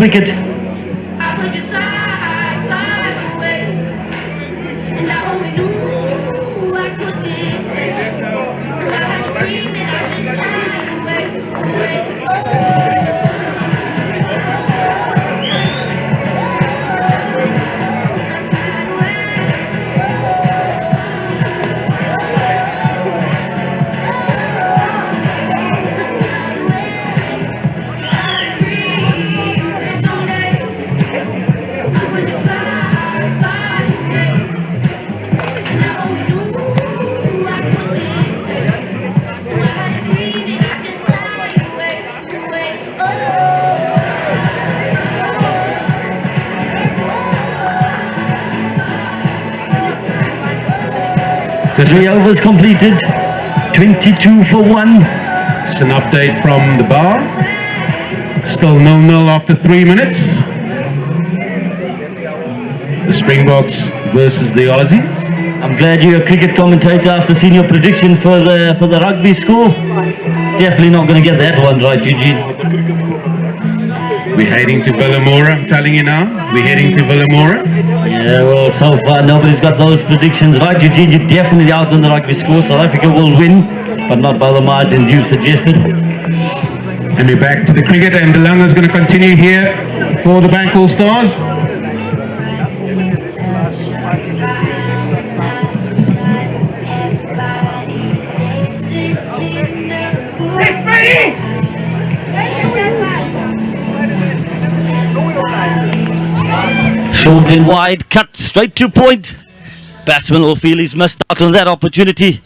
wicket. The 3 overs completed, 22 for 1. Just an update from the bar. Still 0-0 after 3 minutes. The Springboks versus the Aussies. I'm glad you're a cricket commentator after seeing your prediction for the rugby score. Definitely not going to get that one right, Eugene. We're heading to Villamora, I'm telling you now. We're heading to Villamora. Yeah, well, so far nobody's got those predictions right, Eugene. You're definitely out on the rugby score. South Africa will win, but not by the margins you've suggested. And we're back to the cricket, and Delanga's going to continue here for the Bank All Stars. Short and wide, cut straight to point. Batsman will feel he's missed out on that opportunity.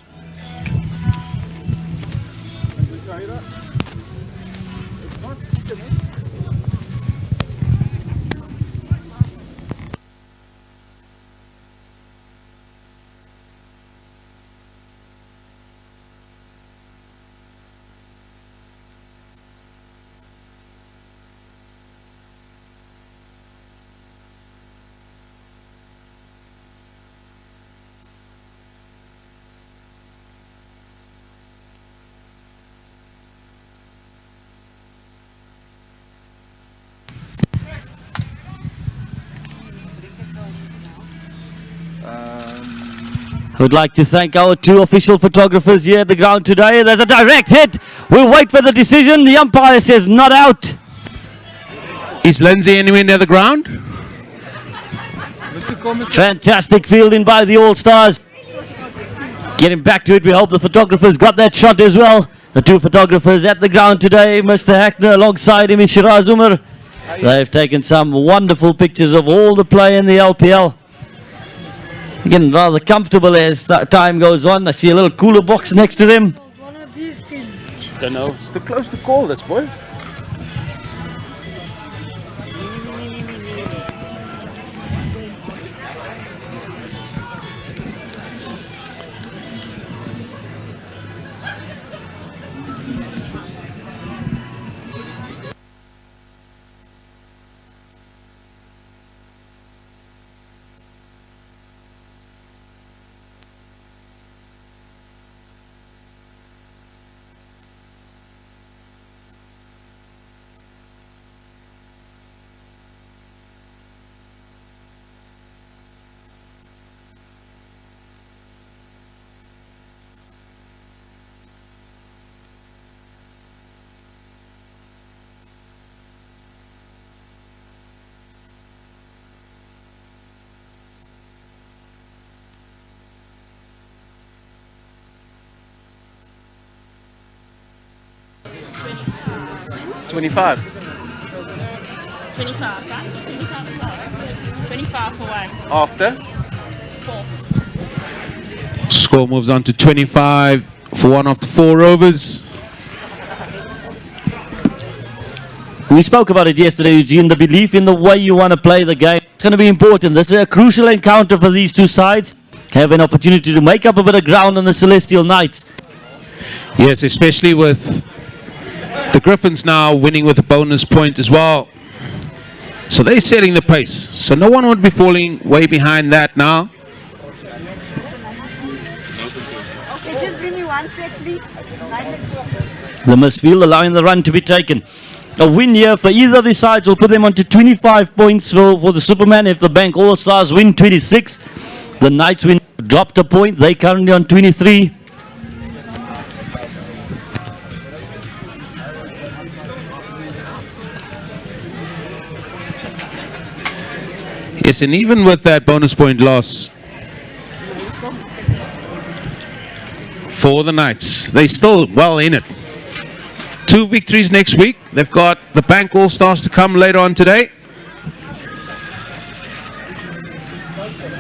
I would like to thank our 2 official photographers here at the ground today. There's a direct hit. We'll wait for the decision. The umpire says not out. Is Lindsay anywhere near the ground? Fantastic fielding by the All-Stars. Getting back to it, we hope the photographers got that shot as well. The 2 photographers at the ground today, Mr. Hackner alongside him is Shiraz Umar. They've taken some wonderful pictures of all the play in the LPL. Getting rather comfortable as time goes on. I see a little cooler box next to them. Don't know. It's too close to call this, boy. $25. 25, right? 25 for 1. After? 4. Score moves on to 25 for 1 after 4 overs. We spoke about it yesterday, Eugene, the belief in the way you want to play the game. It's going to be important. This is a crucial encounter for these 2 sides. Have an opportunity to make up a bit of ground on the Celestial Knights. Yes, especially with the Griffins now winning with a bonus point as well. So they're setting the pace. So no one would be falling way behind that now. Okay, just bring me 1 set, please. The misfield allowing the run to be taken. A win here for either of these sides will put them on to 25 points for the Superman. If the Bank All Stars win 26, the Knights win dropped a point. They currently on 23. Yes, and even with that bonus point loss for the Knights, they still well in it. 2 victories next week. They've got the Bank All Stars to come later on today.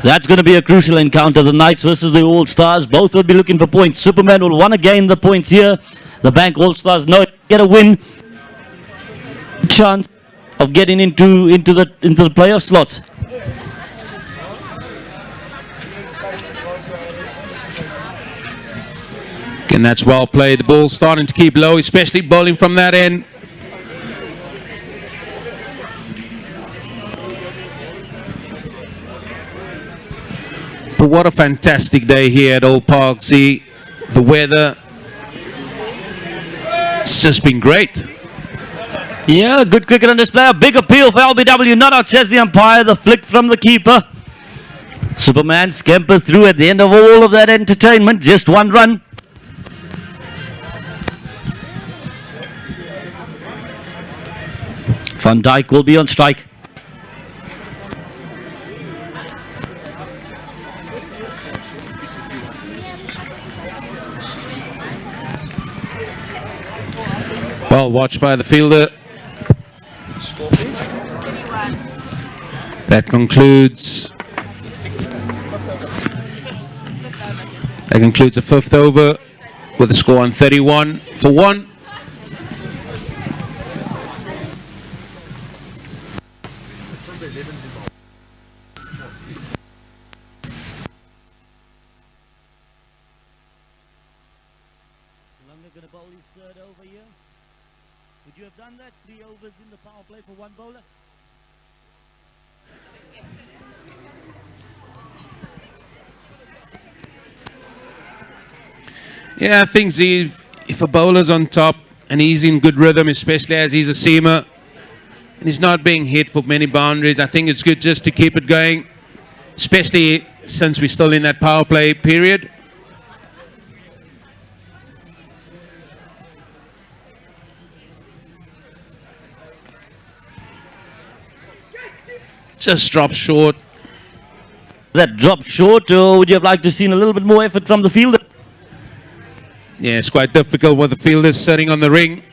That's going to be a crucial encounter. The Knights versus the All Stars. Both will be looking for points. Superman will want to gain the points here. The Bank All Stars know get a win. Chance of getting into the playoff slots. And that's well played. The ball starting to keep low, especially bowling from that end. But what a fantastic day here at Old Park. See, the weather, it's just been great. Yeah, good cricket on display. A big appeal for LBW. Not out, says the umpire. The flick from the keeper. Superman scampers through at the end of all of that entertainment. Just one run. Van Dijk will be on strike. Well watched by the fielder. That concludes the fifth over with a score on 31 for 1. Going to bowl his third over here. Would you have done that? 3 overs in the power play for one bowler? Yeah, I think if a bowler's on top and he's in good rhythm, especially as he's a seamer, and he's not being hit for many boundaries, I think it's good just to keep it going, especially since we're still in that power play period. Just dropped short. That dropped short, or would you have liked to seen a little bit more effort from the fielder? Yeah, it's quite difficult with the fielders sitting on the ring.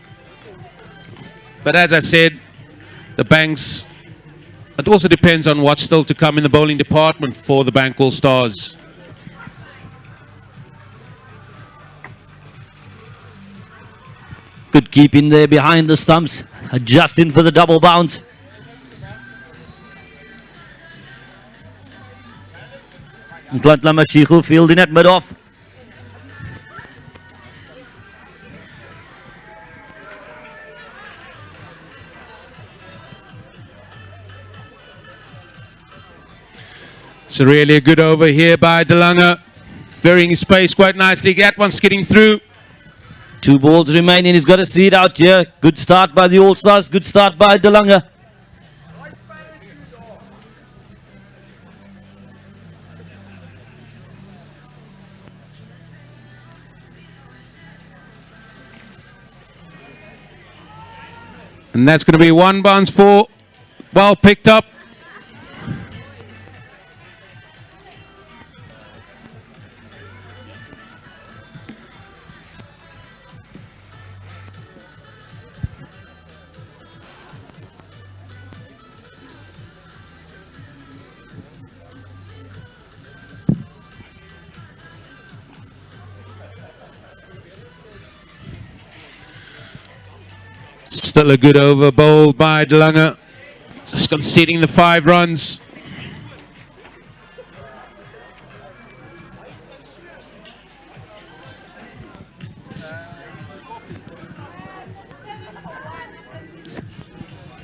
But as I said, the Banks, it also depends on what's still to come in the bowling department for the Bank All Stars. Good keep in there behind the stumps, adjusting for the double bounce. Ntlantla Mashiko fielding at mid-off. So really a good over here by De Lange. Varying his pace quite nicely. That one's getting through. 2 balls remaining. He's got a seed out here. Good start by the All Stars. Good start by De Lange. And that's going to be 1 bounce for. Well picked up. Still a good over bowled by De Lange. Just conceding the 5 runs.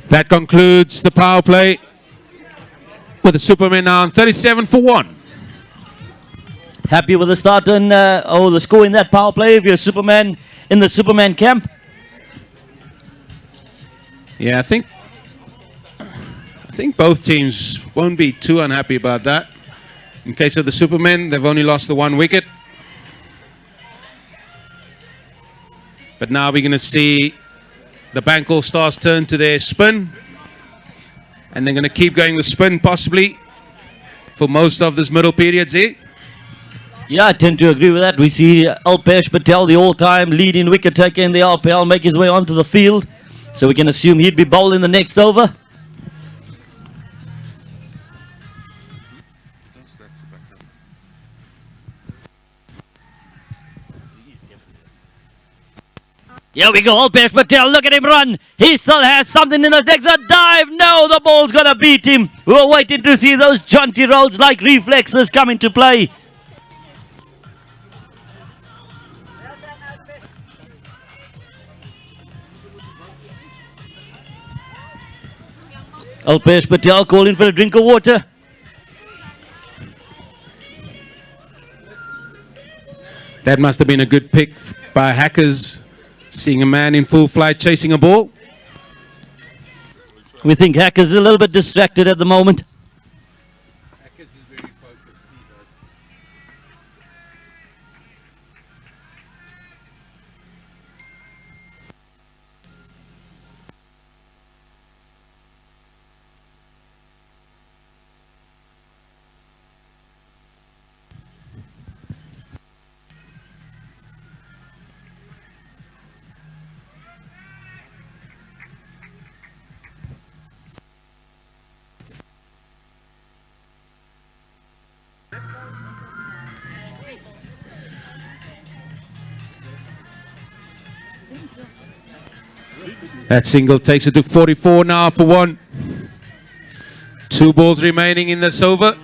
That concludes the power play with the Superman now on 37 for 1. Happy with the start and the score in that power play if you're Superman in the Superman camp. Yeah, I think both teams won't be too unhappy about that. In case of the Supermen, they've only lost the 1 wicket. But now we're going to see the Bank All Stars turn to their spin. And they're going to keep going with spin possibly for most of this middle period, Z. Yeah, I tend to agree with that. We see Alpesh Patel, the all-time leading wicket taker in the RPL, make his way onto the field. So we can assume he'd be bowling the next over. Here we go, Alpesh Patel, look at him run. He still has something in the takes a dive. No, the ball's gonna beat him. We're waiting to see those jaunty rolls like reflexes come into play. Alpesh Patel calling for a drink of water. That must have been a good pick by Hackers, seeing a man in full flight chasing a ball. We think Hacker's a little bit distracted at the moment. That single takes it to 44 now for 1. 2 balls remaining in this over.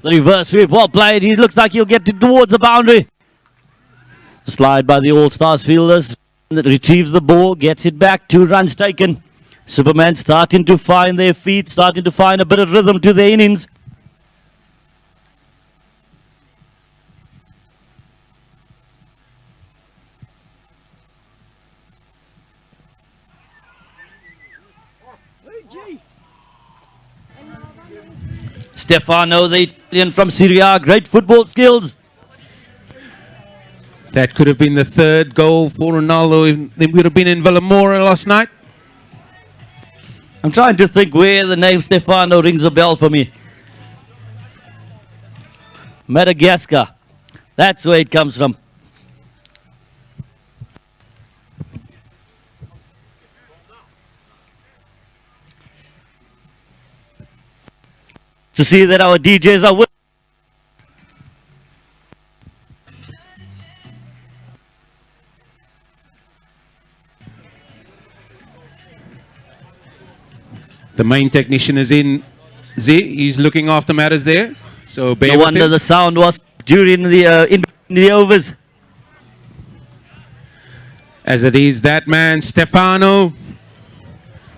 The reverse sweep, well played. He looks like he'll get it towards the boundary. Slide by the All-Stars fielders. Retrieves the ball, gets it back. 2 runs taken. Superman starting to find their feet, starting to find a bit of rhythm to their innings. Stefano, the Italian from Syria, great football skills. That could have been the 3rd goal for Ronaldo if it would have been in Villamora last night. I'm trying to think where the name Stefano rings a bell for me. Madagascar. That's where it comes from. To see that our DJs are with. The main technician is in Z. He's looking after matters there. So bear No with wonder him. the sound was during the in the overs. As it is that man, Stefano,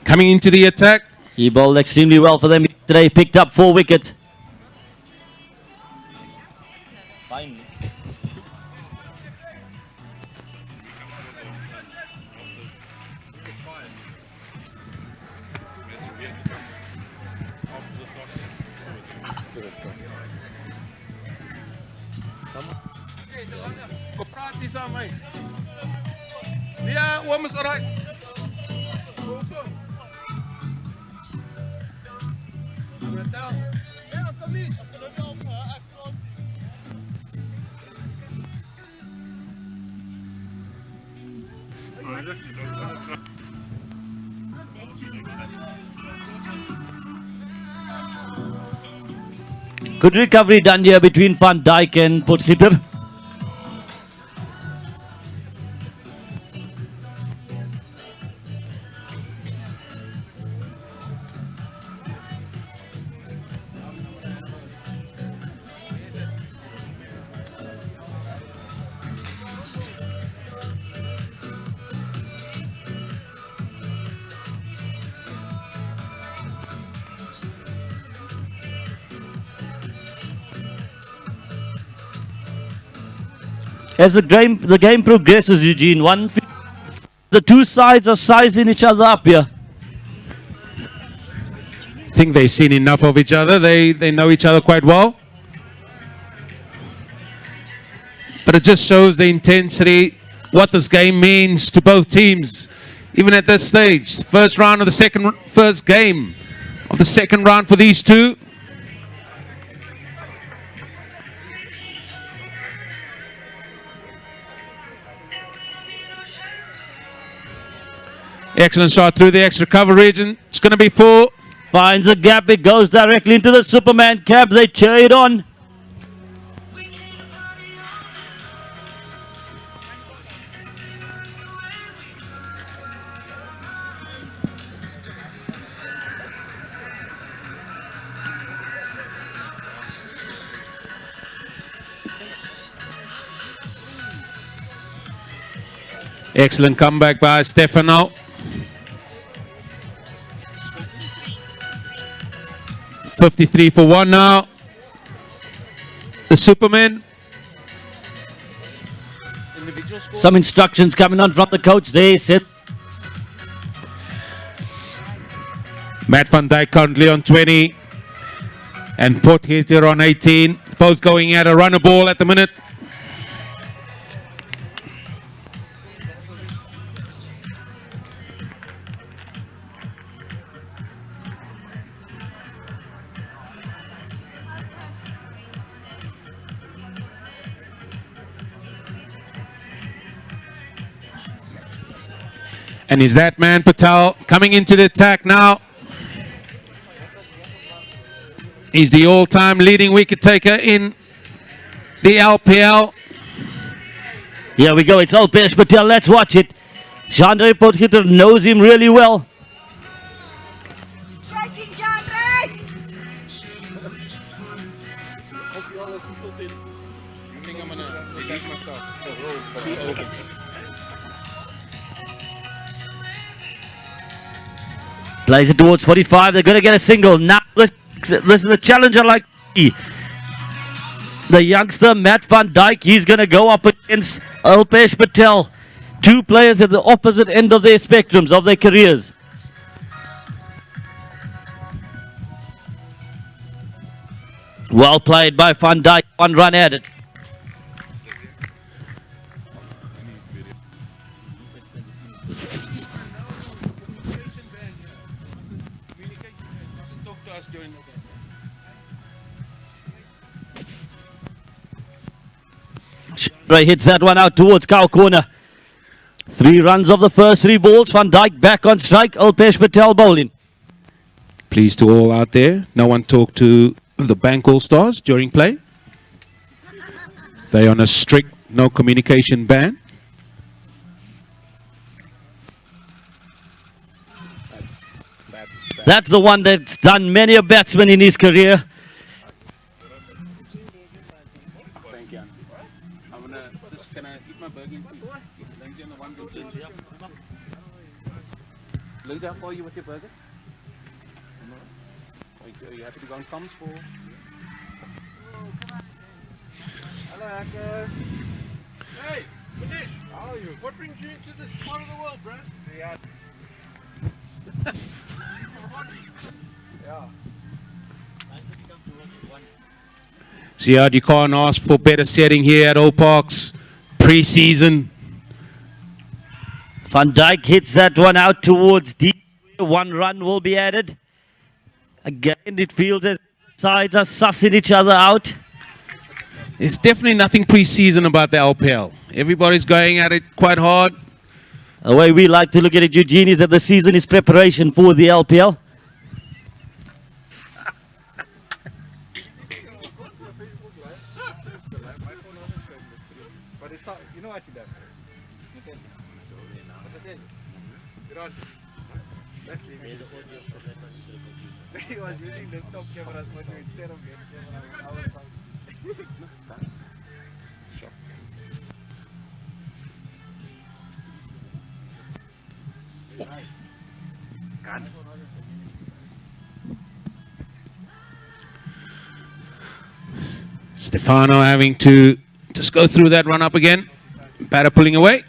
coming into the attack. He bowled extremely well for them today. Picked up 4 wickets. Yeah, one was alright. Good recovery done here between Van Dijk and Potgieter. As the game progresses, Eugene, the two sides are sizing each other up here. I think they've seen enough of each other. They know each other quite well. But it just shows the intensity, what this game means to both teams, even at this stage. First game of the second round for these two. Excellent shot through the extra cover region. It's going to be 4. Finds a gap, it goes directly into the Superman cap. They cheer it on. Excellent comeback by Stefano. 53 for 1 now. The Superman. Some instructions coming on from the coach. They said Matt van Dijk currently on 20. And Potgieter on 18. Both going at a runner ball at the minute. And is that man Patel coming into the attack now? He's the all-time leading wicket taker in the LPL. here we go, it's Alpesh Patel, let's watch it. Chandra Potgieter knows him really well. Striking Chandra! Plays it towards 45, they're going to get a single. Now this is a challenger like the youngster Matt van Dijk. He's going to go up against Alpesh Patel. Two players at the opposite end of their spectrums, of their careers. Well played by Van Dijk, 1 run added. Chandra hits that one out towards cow corner. 3 runs of the first 3 balls. Van Dijk back on strike. Alpesh Patel bowling. Please to all out there. No one talked to the Bank All-Stars during play. They're on a strict no communication ban. That's the one that's done many a batsman in his career. Thank you. I'm gonna just can I eat my burger in peace? Lindsay on the one go Lindsay, how far are you with your burger? Are you happy to go on comms for? Hello, Hacker. Hey, Manish, how are you? What brings you into this part of the world, bro? Yeah. Yeah. Ziad, you can't ask for better setting here at Old Parks. Pre-season. Van Dijk hits that one out towards deep. 1 run will be added. Again, it feels as sides are sussing each other out. There's definitely nothing pre-season about the LPL. Everybody's going at it quite hard. The way we like to look at it, Eugene, is that the season is preparation for the LPL. But it's not, you know what you done? Let's leave it. He was using desktop cameras, but instead of game camera, I was Stefano having to Just go through that run up again. Batter pulling away.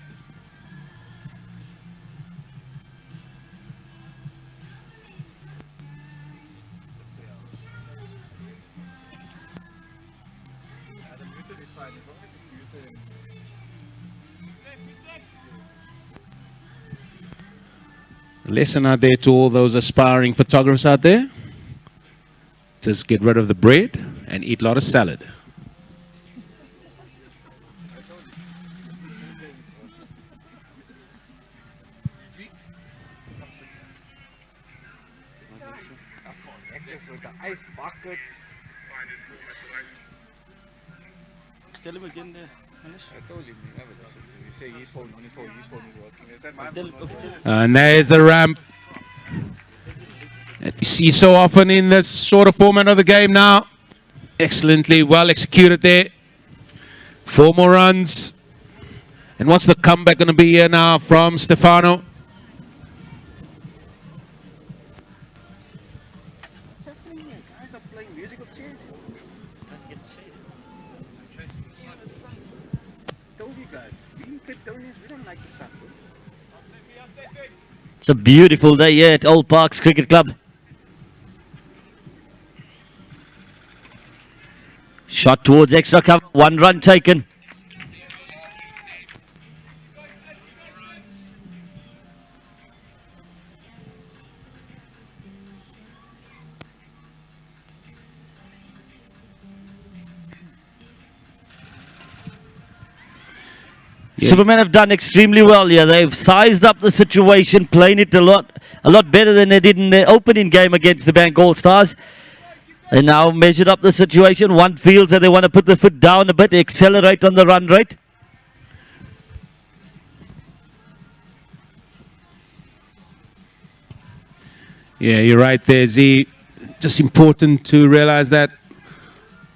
Lesson out there to all those aspiring photographers out there. Just get rid of the bread and eat a lot of salad. Ice bucket. Tell him again there. I told you, you say his phone is working. Is that my phone? And there's the ramp that we see so often in this sort of format of the game now. Excellently well executed there. 4 more runs. And what's the comeback going to be here now from Stefano? What's happening here? Guys are playing musical chairs. Told you guys, being Cliftonians, we don't like the sun. It's a beautiful day here at Old Parks Cricket Club. Shot towards extra cover, 1 run taken. Supermen have done extremely well here. They've sized up the situation, playing it a lot better than they did in their opening game against the Bank All Stars. They now measured up the situation. One feels that they want to put the foot down a bit, accelerate on the run rate. Yeah, you're right there, Z. Just important to realize that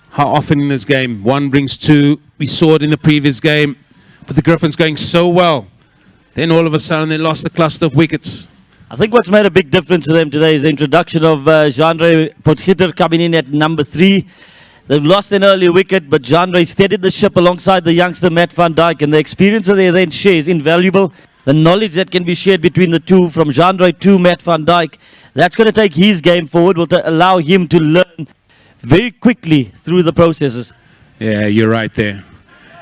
how often in this game, 1 brings 2. We saw it in the previous game, but the Griffins going so well. Then all of a sudden they lost a cluster of wickets. I think what's made a big difference to them today is the introduction of Jandre Potgieter coming in at number 3. They've lost an early wicket, but Jandre steadied the ship alongside the youngster Matt van Dijk, and the experience that they then share is invaluable. The knowledge that can be shared between the two, from Jandre to Matt van Dijk, that's going to take his game forward, will allow him to learn very quickly through the processes. Yeah, you're right there.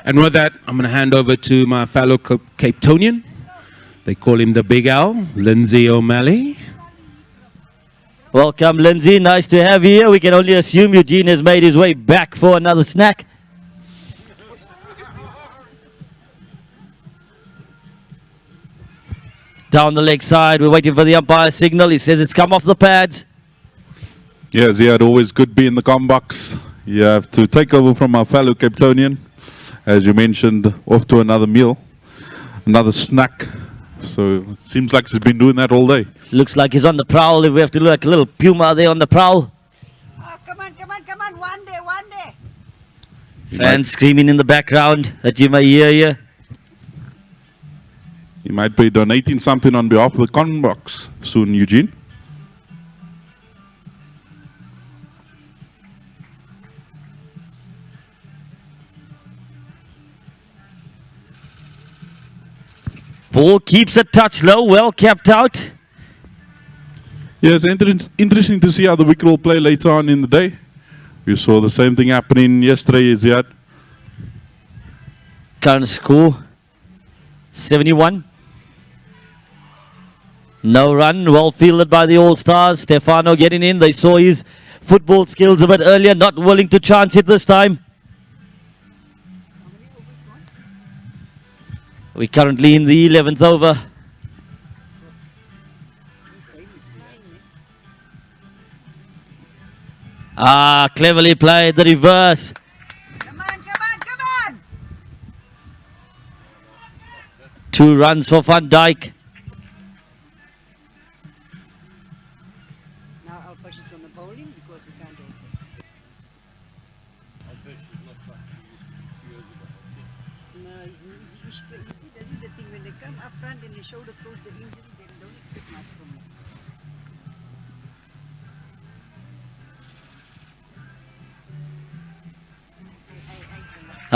And with that, I'm going to hand over to my fellow Cape Townian. They call him the Big Al, Lindsay O'Malley. Welcome, Lindsay. Nice to have you here. We can only assume Eugene has made his way back for another snack. Down the leg side, we're waiting for the umpire signal. He says it's come off the pads. Yeah, Ziad, always good being in the com box. You have to take over from our fellow Cape Townian. As you mentioned, off to another meal, another snack. So it seems like he's been doing that all day. Looks like he's on the prowl. If we have to look like a little puma there on the prowl. Oh, come on. One day. Fans screaming in the background that you may hear here. He might be donating something on behalf of the con box soon, Eugene. Ball keeps a touch low, well kept out. Yeah, it's interesting to see how the wicket will play later on in the day. We saw the same thing happening yesterday, Ziad. Current score 71. No run, well fielded by the All Stars. Stefano getting in. They saw his football skills a bit earlier, not willing to chance it this time. We're currently in the 11th over. Cleverly played the reverse. Come on. 2 runs for Van Dijk. Now Alpash is going to bowling because we can't do it. No, you see, this is the thing. When they come up front and they show the coach the injury, they don't expect much from them.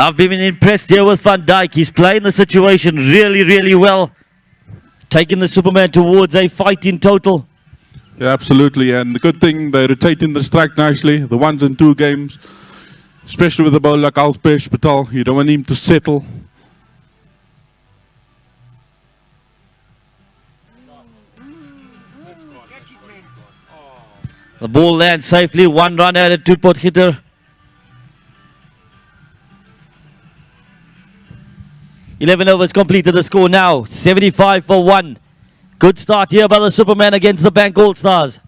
I've been impressed here with Van Dijk. He's playing the situation really, really well. Taking the Superman towards a fight in total. Yeah, absolutely. And the good thing, they're rotating the strike nicely. The 1s and 2 games, especially with a bowler like Alpesh Patel, you don't want him to settle. Catch it, man. The ball lands safely. 1 run added to Potgieter. 11 overs completed. The score now 75 for 1. Good start here by the Superman against the Bank All Stars.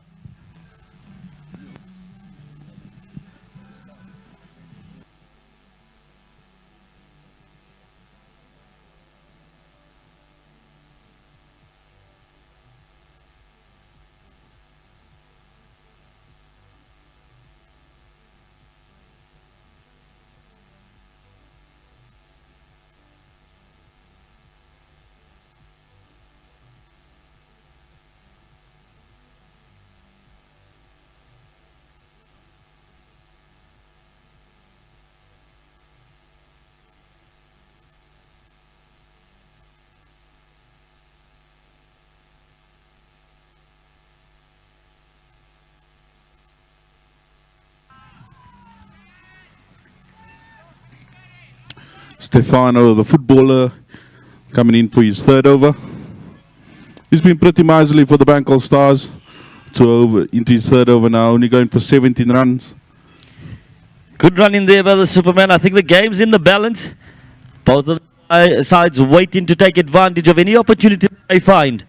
Stefano, the footballer, coming in for his 3rd over. He's been pretty miserly for the Bank All Stars. 2 over into his 3rd over now, only going for 17 runs. Good run in there by the Superman. I think the game's in the balance. Both of the sides waiting to take advantage of any opportunity they find.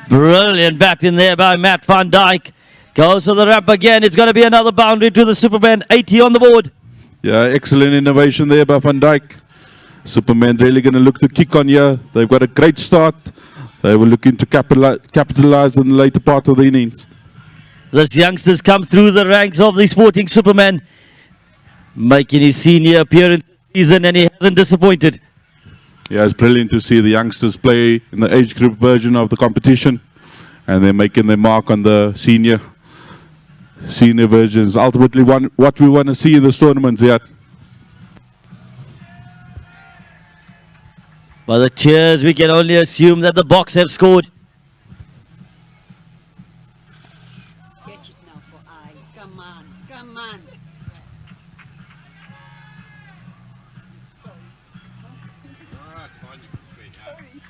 Brilliant bat in there by Matt Van Dijk. Goes to the ramp again. It's going to be another boundary to the Superman. 80 on the board. Yeah, excellent innovation there by Van Dijk. Superman really going to look to kick on here. They've got a great start. They were looking to capitalize in the later part of the innings. This youngster's come through the ranks of the Sporting Superman, making his senior appearance this season, and he hasn't disappointed. Yeah, it's brilliant to see the youngsters play in the age group version of the competition, and they're making their mark on the senior versions. Ultimately, what we want to see in this tournament yet. By the cheers, we can only assume that the Boks have scored. Catch it now for I. Come on, come on.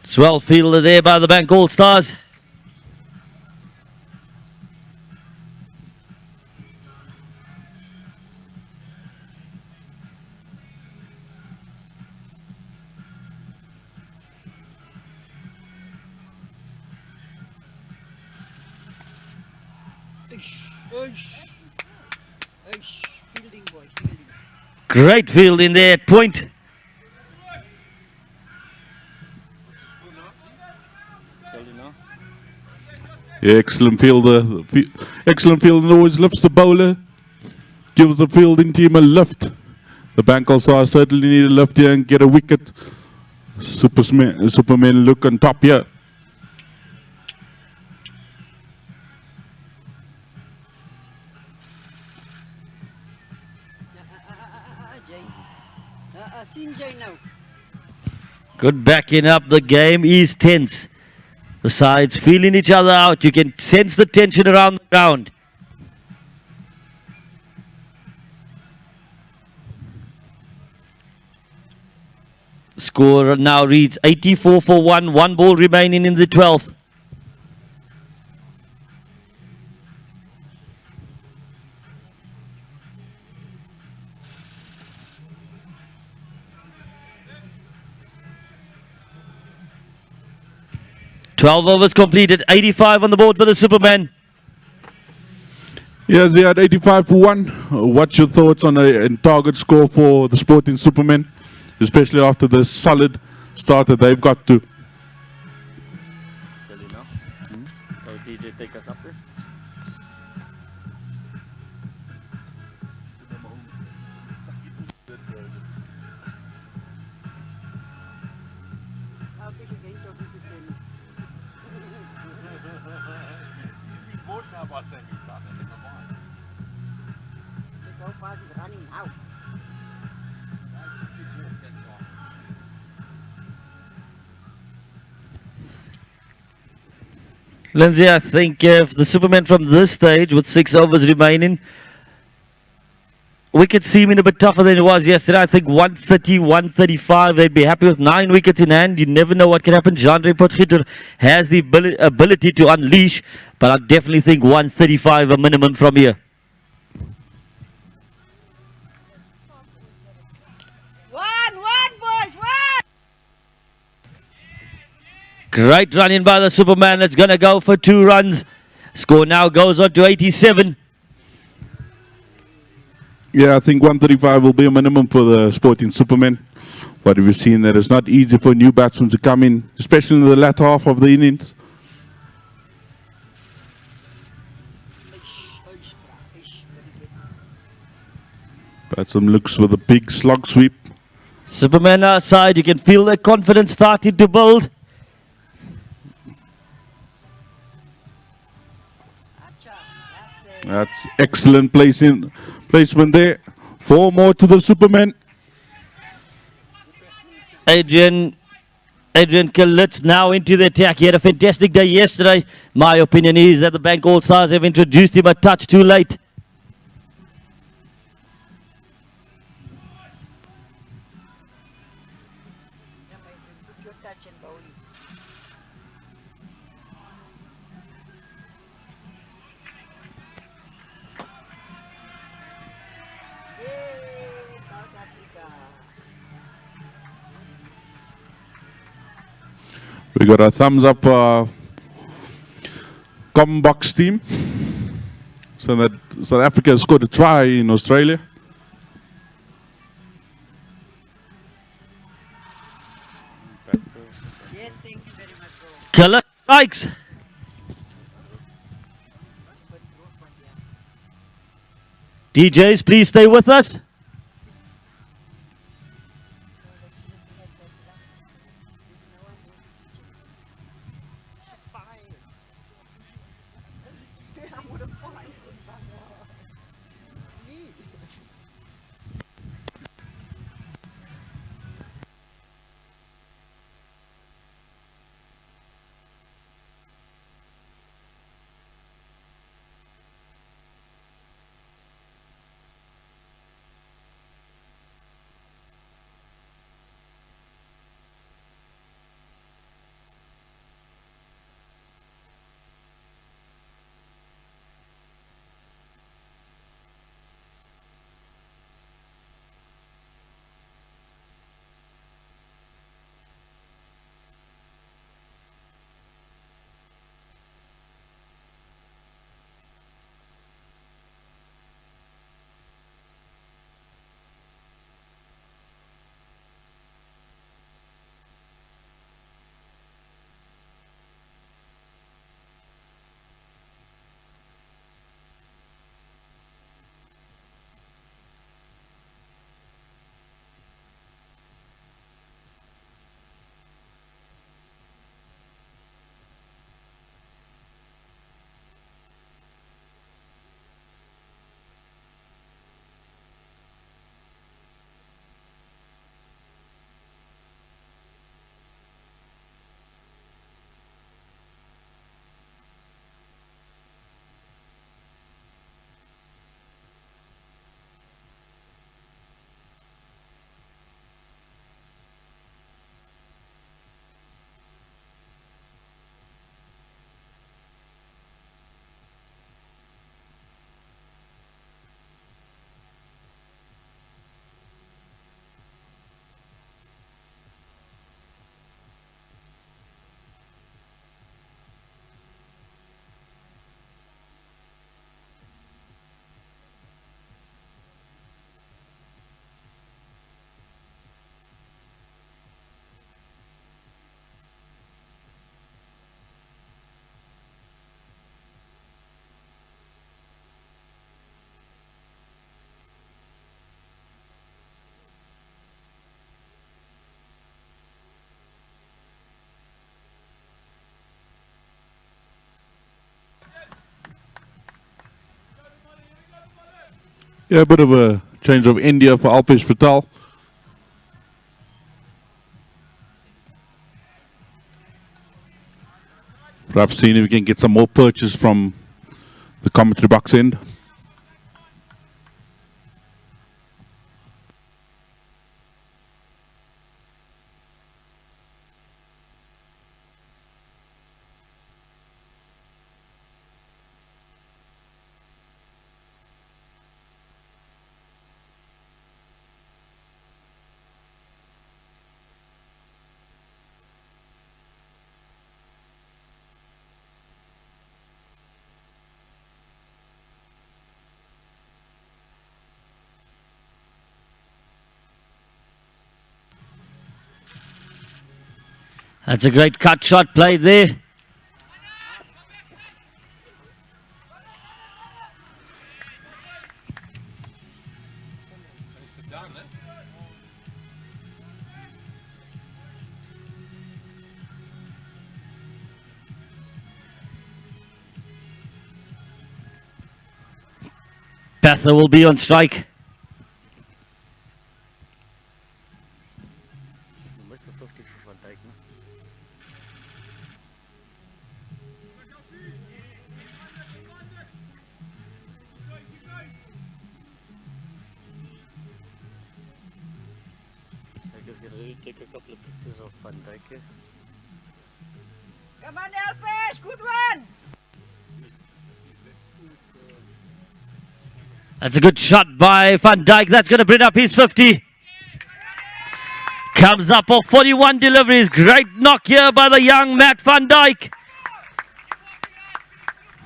It's well fielded there by the Bank All Stars. Fielding boy, fielding. Great field in there at point. Yeah, excellent fielder. Excellent fielder, always lifts the bowler. Gives the fielding team a lift. The Bank All Stars certainly need a lift here and get a wicket. Superman look on top here. Jay. Sinjay now. Good backing up. The game is tense. The sides feeling each other out. You can sense the tension around the ground. Score now reads 84 for 1. 1 ball remaining in the 12th. Twelve overs completed. 85 on the board for the Superman. Yes, they had 85 for 1. What's your thoughts on a target score for the Sporting Supermen, especially after the solid start that they've got to? DJ, take us up there. I'll be again talking to Sammy. Look how fast he's running now. Lindsay, I think if the Superman from this stage with 6 overs remaining, wickets seem a bit tougher than it was yesterday. I think 130, 135, they'd be happy with 9 wickets in hand. You never know what can happen. Jean-Ray Potgieter has the ability to unleash, but I definitely think 135 a minimum from here. One, boys, one! Great run in by the Superman. It's going to go for 2 runs. Score now goes on to 87. Yeah, I think 135 will be a minimum for the Sporting Superman. But we've seen that it's not easy for new batsmen to come in, especially in the latter half of the innings. Batsman looks for the big slog sweep. Superman outside. You can feel the confidence starting to build. That's excellent placement there. 4 more to the Superman. Adrian Kalitz now into the attack. He had a fantastic day yesterday. My opinion is that the Bank All-Stars have introduced him a touch too late. Put your touch and bowling. Yay, South Africa. We got a thumbs up for Combox team. So that South Africa has scored a try in Australia. Yes, thank you very much, bro. Kalitz strikes. DJs, please stay with us. Yeah, a bit of a change of India for Alpesh Patel. Perhaps seeing if we can get some more purchase from the commentary box end. That's a great cut shot played there. Pather will be on strike. Take a couple of pictures of Van Dijk. Come on, Alpesh, good one. That's a good shot by Van Dijk. That's going to bring up his 50. Comes up for 41 deliveries. Great knock here by the young Matt Van Dijk.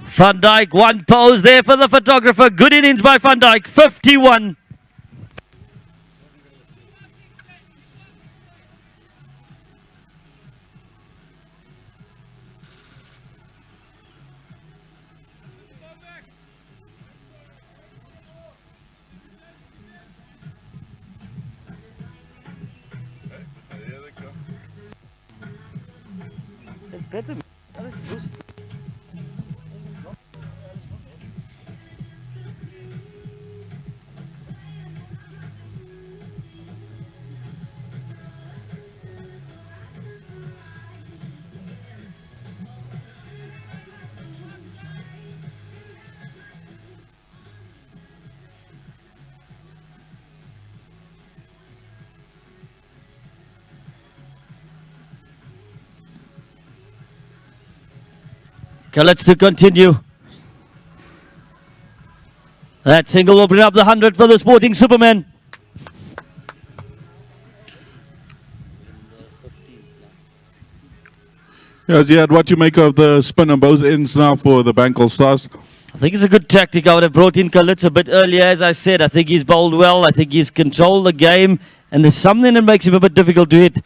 Van Dijk, one pose there for the photographer. Good innings by Van Dijk. 51. It's better. Let's to continue. That single will bring up the 100 for the Sporting Superman. Yeah, Ziad, what do you make of the spin on both ends now for the Bank All Stars? I think it's a good tactic. I would have brought in Kalitz a bit earlier, as I said. I think he's bowled well. I think he's controlled the game. And there's something that makes him a bit difficult to hit.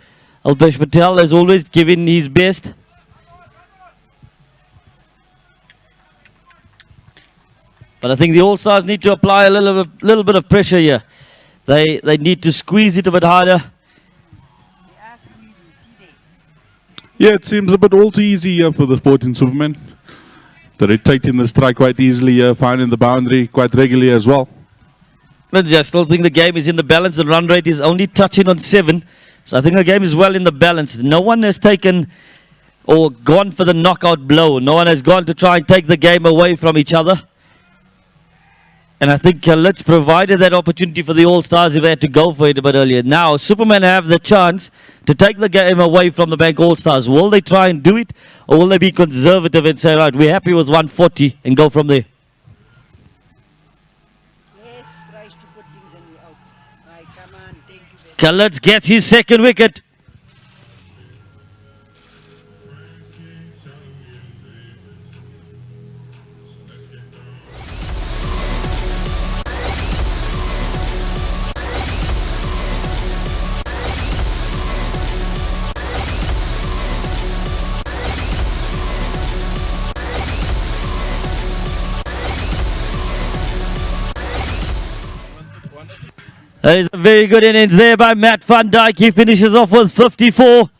Alpesh Patel has always given his best. But I think the All-Stars need to apply a little bit of pressure here. They need to squeeze it a bit harder. They are squeezing, see there. Yeah, it seems a bit all too easy here for the Sporting Superman. They're rotating the strike quite easily here, finding the boundary quite regularly as well. But I still think the game is in the balance. The run rate is only touching on 7. So I think the game is well in the balance. No one has taken or gone for the knockout blow. No one has gone to try and take the game away from each other. And I think Kalitz provided that opportunity for the All-Stars if they had to go for it a bit earlier. Now, Superman have the chance to take the game away from the Bank All-Stars. Will they try and do it? Or will they be conservative and say, right, we're happy with 140 and go from there? Yes, tries to put things in you out. Right, come on, thank you very much. Kalitz gets his second wicket. That is a very good innings there by Matt Van Dijk. He finishes off with 54.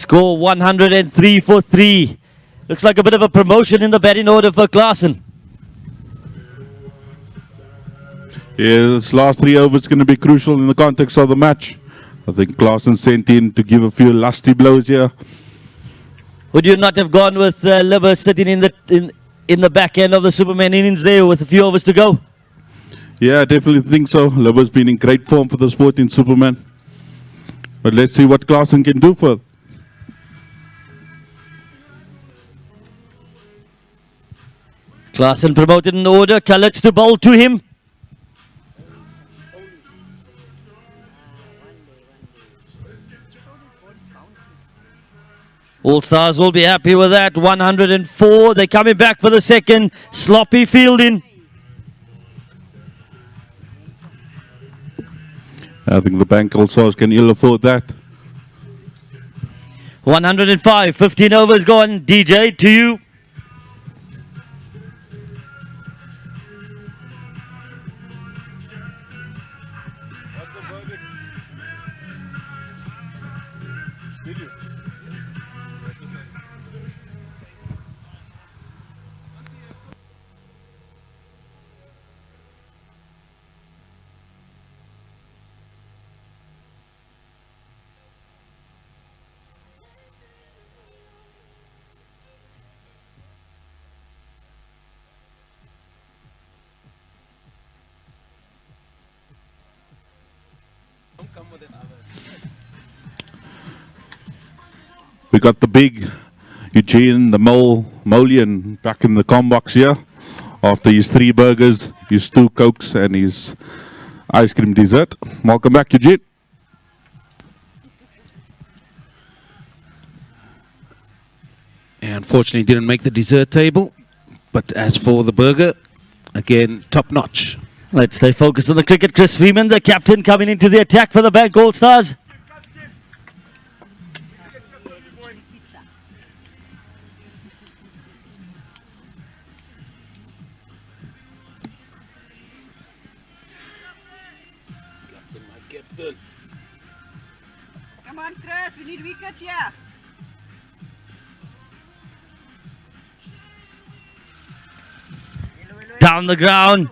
Score 103 for 3. Looks like a bit of a promotion in the batting order for Klaasen. Yeah, this last 3 overs going to be crucial in the context of the match. I think Klaasen sent in to give a few lusty blows here. Would you not have gone with Libba sitting in the back end of the Superman innings there with a few overs to go? Yeah, I definitely think so. Libba's been in great form for the sport in Superman. But let's see what Klaasen can do for it. Klaasen promoted in order. Khalid to bowl to him. All Stars will be happy with that. 104. They're coming back for the second. Sloppy fielding. I think the bank also can ill afford that. 105. 15 overs gone. DJ, to you. We got the big Eugene, the Molian, back in the com box here after his 3 burgers, his 2 cokes, and his ice cream dessert. Welcome back, Eugene. And unfortunately didn't make the dessert table. But as for the burger, again, top notch. Let's stay focused on the cricket. Chris Freeman, the captain, coming into the attack for the Bank All Stars. Come on, Chris, we need wickets here. Down the ground.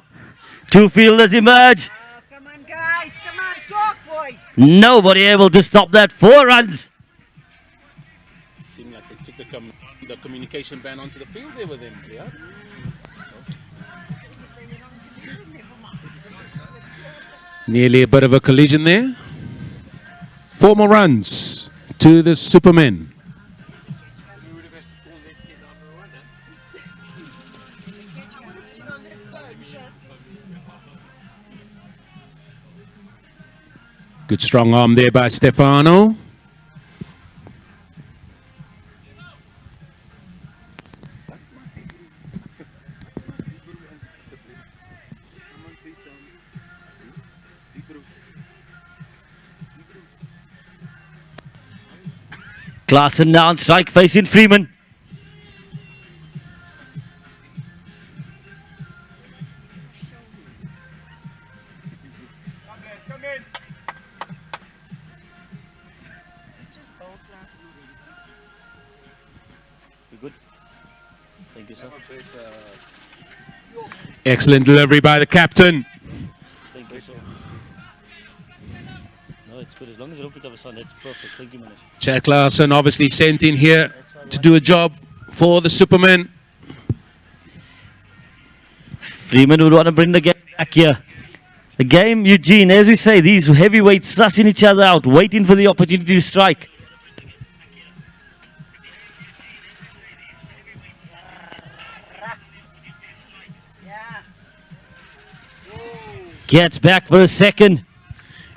2 fielders emerge. Come on, guys. Come on, talk, boys. Nobody able to stop that. 4 runs. Seemed like they took the communication ban onto the field there with them, yeah? Nearly a bit of a collision there. 4 more runs to the Supermen. Good strong arm there by Stefano. Klaasen now on strike facing Freeman. Good. Thank you, sir. Excellent delivery by the captain. Thank you, sir. No, it's good. As long as you don't pick up a sun, that's perfect. Thank you, Manish. Chad Klaasen obviously sent in here to do a job for the Supermen. Freeman would want to bring the game back here. The game, Eugene, as we say, these heavyweights sussing each other out, waiting for the opportunity to strike. Gets back for a second.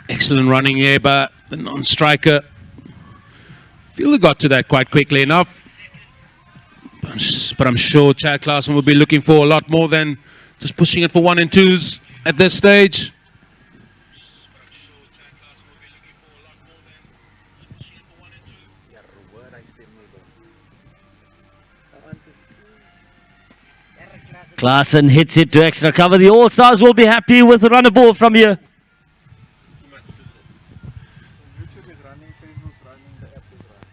Excellent running here by the non-striker. Fielder got to that quite quickly enough. But I'm sure Chad Klaasen will be looking for a lot more than just pushing it for 1 and 2s at this stage. Klaasen hits it to extra cover. The All Stars will be happy with a runner ball from here. YouTube is running, Facebook's running, the app is running.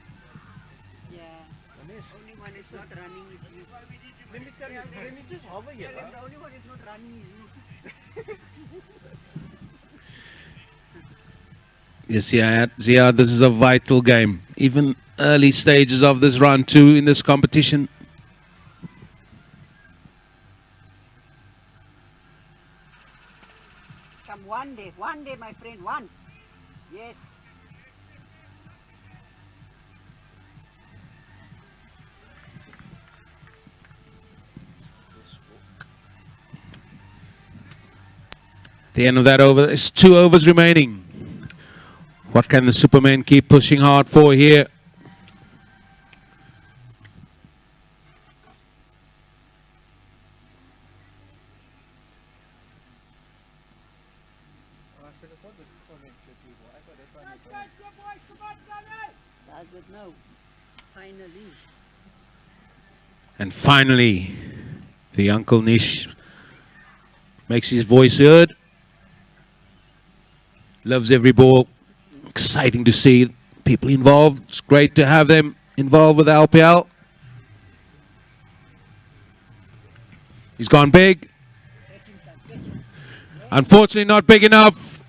The only one is not running is you. Yes, Ziad, this is a vital game. Even early stages of this round 2 in this competition. Come one day, my friend, one. Yes. The end of that over. There's 2 overs remaining. What can the Superman keep pushing hard for here? Does it now? Finally. And finally, the Uncle Nish makes his voice heard. Loves every ball. Exciting to see people involved. It's great to have them involved with the LPL. He's gone big. Unfortunately, not big enough.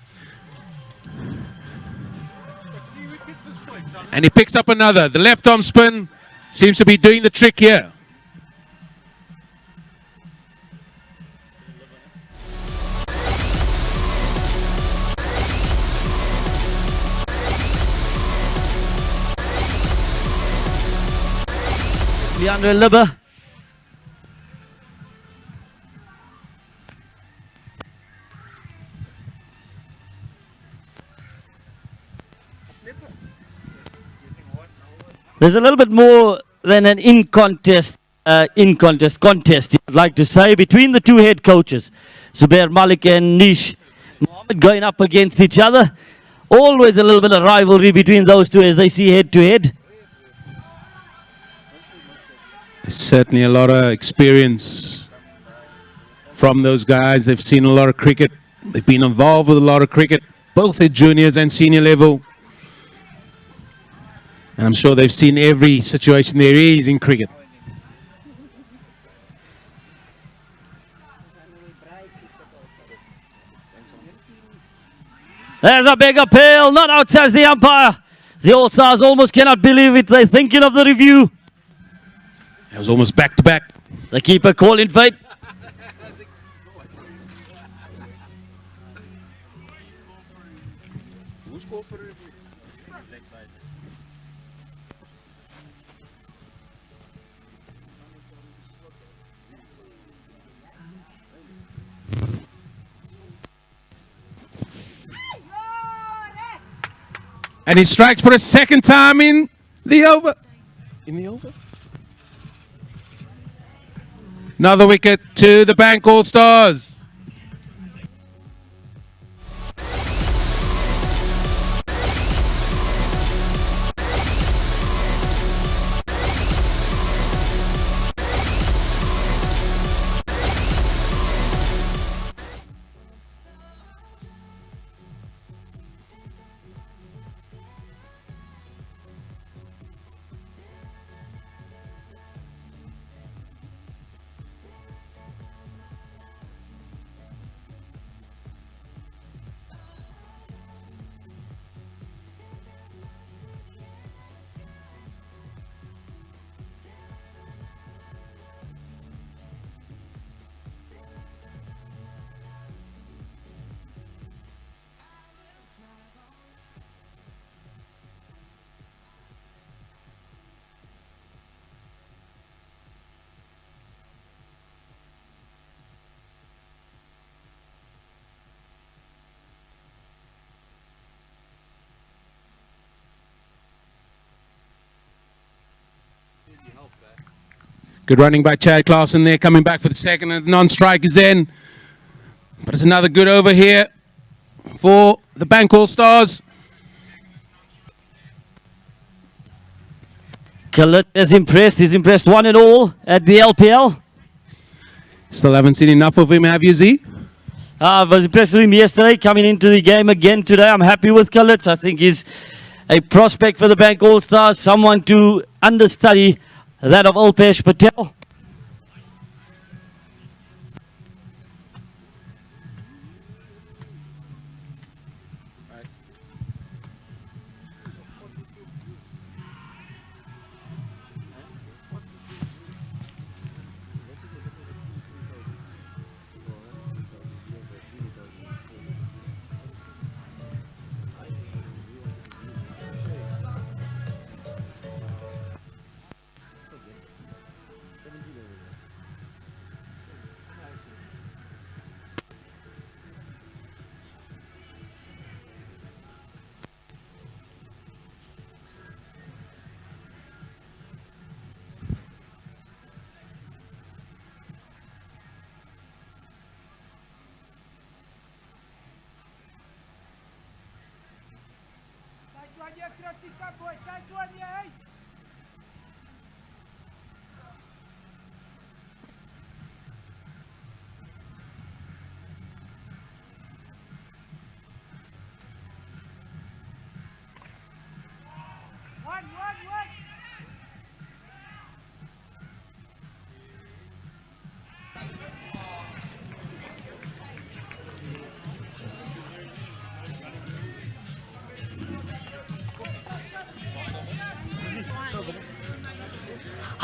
And he picks up another. The left arm spin seems to be doing the trick here. Leandro Libba. There's a little bit more than an contest, you'd like to say, between the 2 head coaches, Zubair Malik and Nish Mohammed, going up against each other. Always a little bit of rivalry between those 2 as they see head to head. There's certainly a lot of experience from those guys. They've seen a lot of cricket. They've been involved with a lot of cricket, both at juniors and senior level. And I'm sure they've seen every situation there is in cricket. There's a big appeal, not out, says the umpire. The All-Stars almost cannot believe it. They're thinking of the review. It was almost back to back. The keeper calling fate. And he strikes for a second time in the over. Another wicket to the Bank All-Stars. Good running by Chad Clarkson there, coming back for the second, and the non-strike is in. But it's another good over here for the Bank All-Stars. Khalid is impressed. He's impressed 1 and all at the LPL. Still haven't seen enough of him, have you, Z? I was impressed with him yesterday, coming into the game again today. I'm happy with Khalid. I think he's a prospect for the Bank All-Stars, someone to understudy that of Alpesh Patel.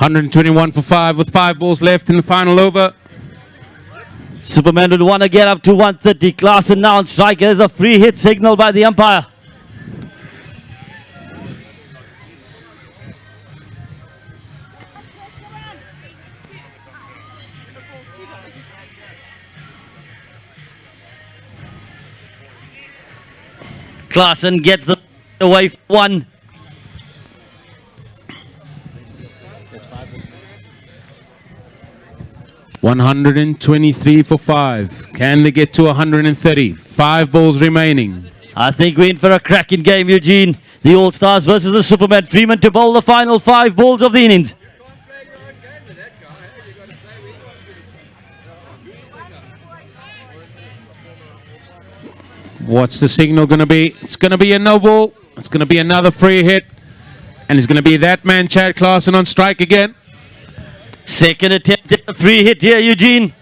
121 for 5 with 5 balls left in the final over. Superman would want to get up to 130. Clarkson now on strike. There's a free hit signal by the umpire. Clarkson gets the away for 1. $123 for 5. Can they get to 130? 5 balls remaining. I think we're in for a cracking game, Eugene. The All-Stars versus the Superman. Freeman to bowl the final 5 balls of the innings. What's the signal going to be? It's going to be a no ball. It's going to be another free hit. And it's going to be that man, Chad Clarkson, on strike again. Second attempt at a free hit here, Eugene.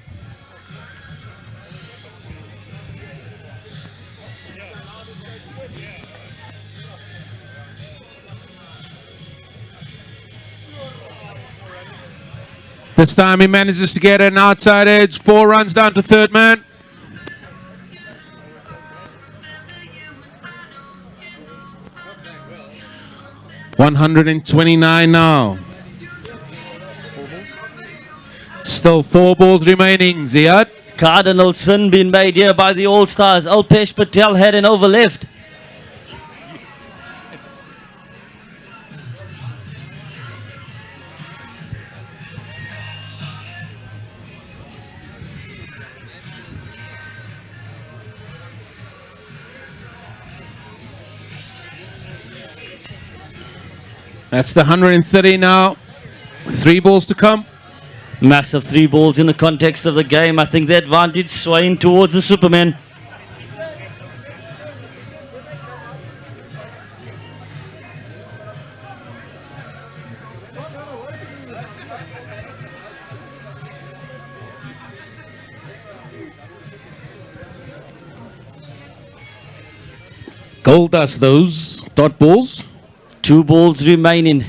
This time he manages to get an outside edge. 4 runs down to third man. $129 now. Still 4 balls remaining, Ziad. Cardinalson been made here by the All-Stars. Alpesh Patel heading over left. That's the 130 now. 3 balls to come. Massive 3 balls in the context of the game. I think the advantage swaying towards the Superman. Gold dust those dot balls. 2 balls remaining.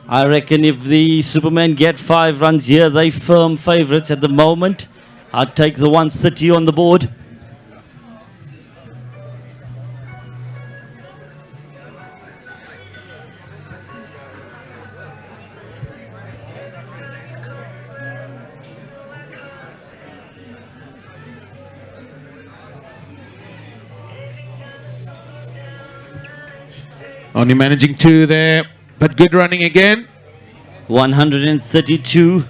I reckon if the Superman get 5 runs here, they firm favourites at the moment. I'd take the 130 on the board. Only managing 2 there, but good running again. 132.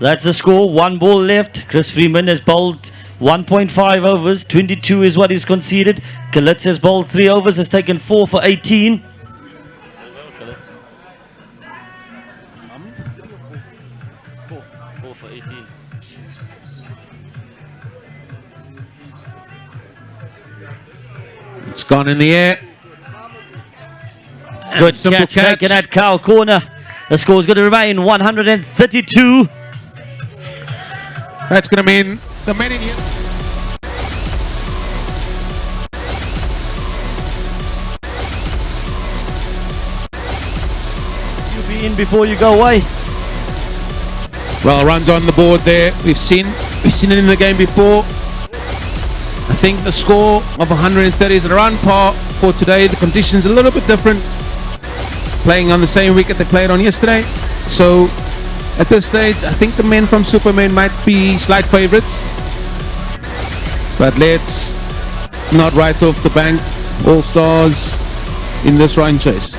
That's the score. 1 ball left. Chris Freeman has bowled 1.5 overs. 22 is what he's conceded. Kalitz has bowled 3 overs, has taken 4 for 18. Four for 18. It's gone in the air. Good simple catch taken at Cow Corner. The score is going to remain 132. That's going to mean the men in here. You be in before you go away. Well, runs on the board there. We've seen it in the game before. I think the score of 130 is around par for today. The conditions a little bit different. Playing on the same wicket they played on yesterday. So at this stage, I think the men from Superman might be slight favourites. But let's not write off the bank All-Stars in this run chase.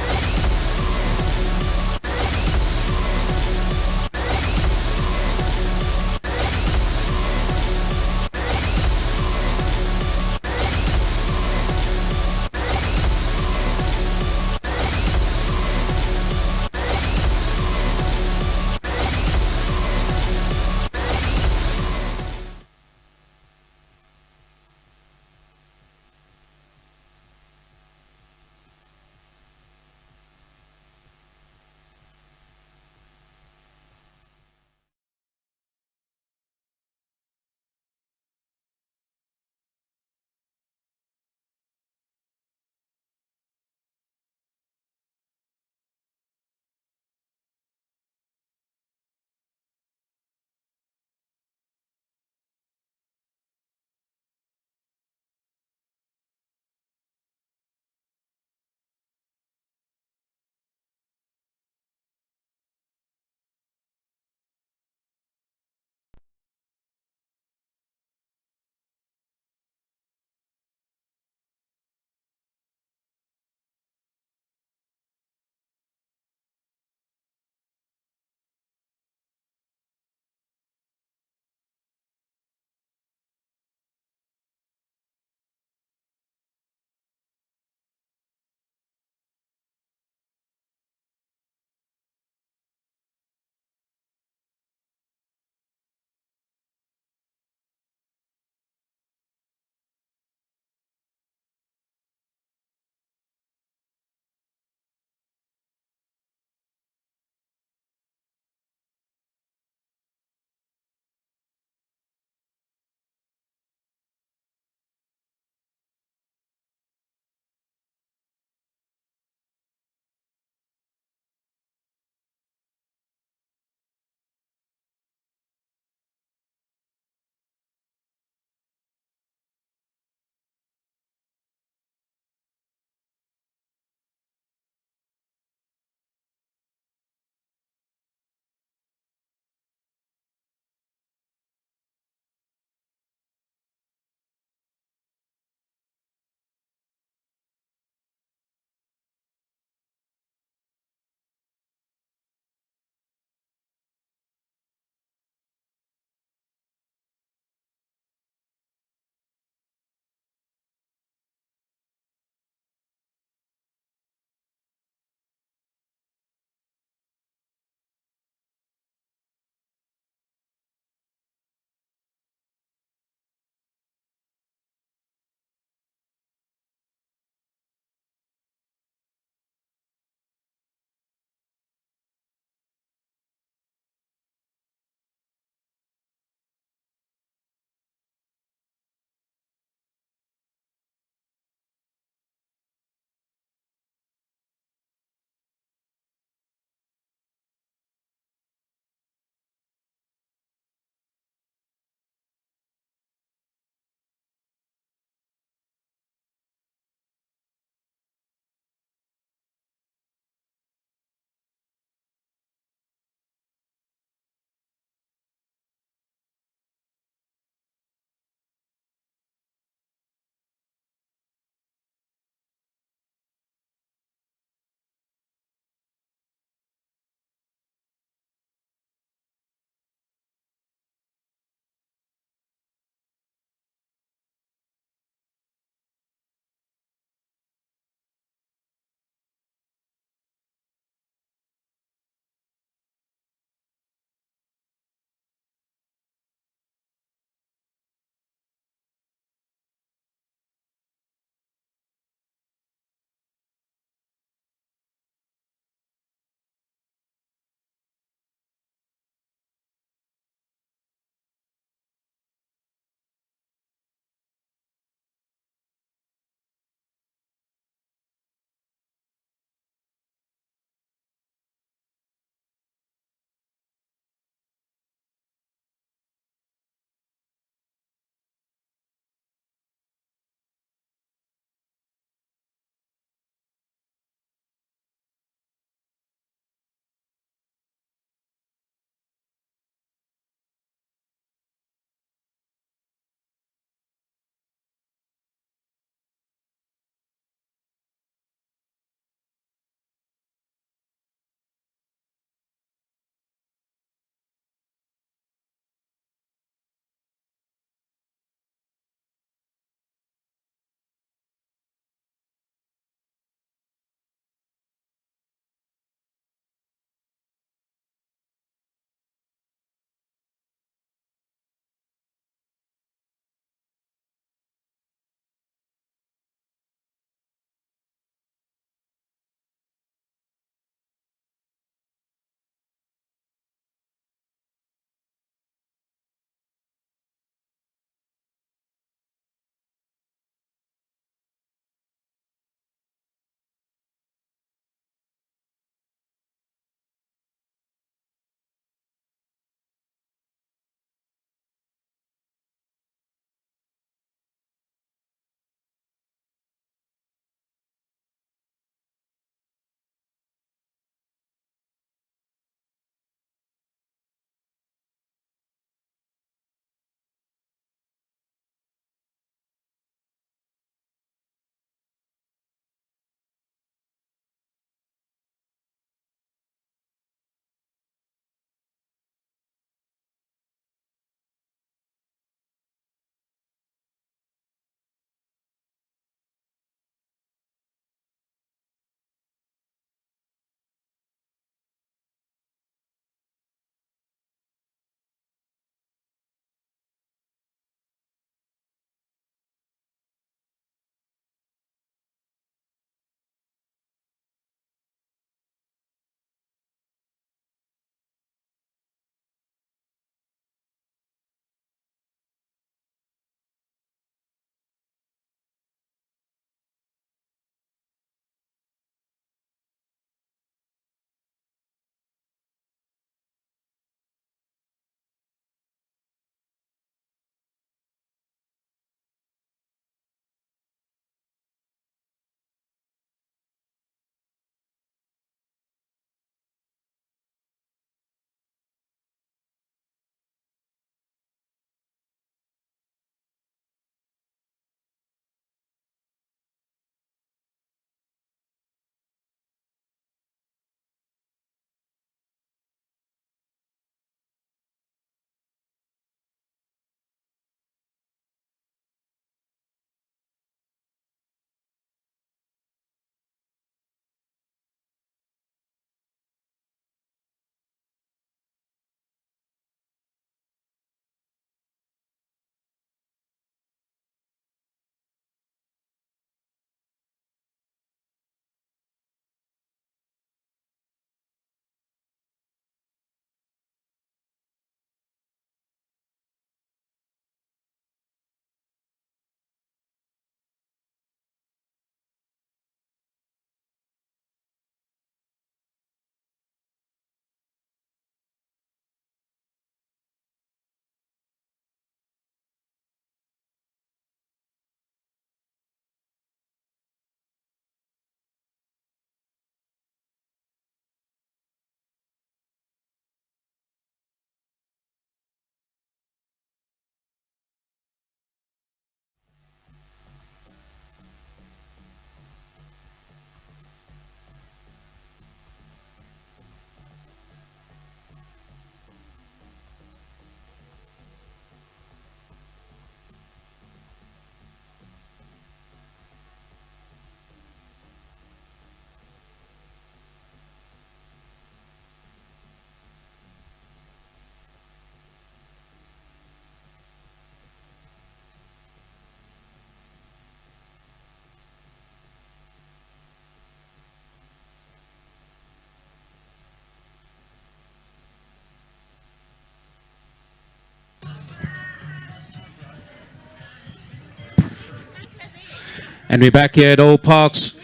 And we're back here at Old Parks,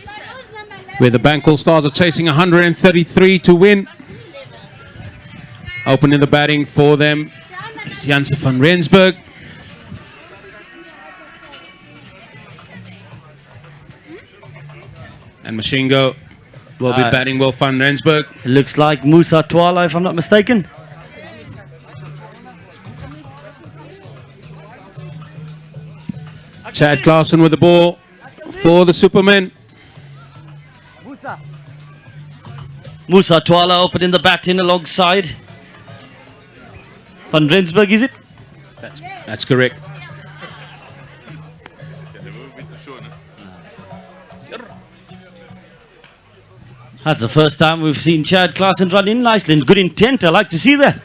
where the Bank Stars are chasing 133 to win. Opening the batting for them is Janse van Rensburg. And Mashingo will be batting Will van Rensburg. Looks like Musa Twala, if I'm not mistaken. Chad Klaasen with the ball for the Supermen. Musa Twala opening the batting alongside Van Rensburg, is it? That's correct. That's the first time we've seen Chad Klaasen run in nicely. Good intent, I like to see that.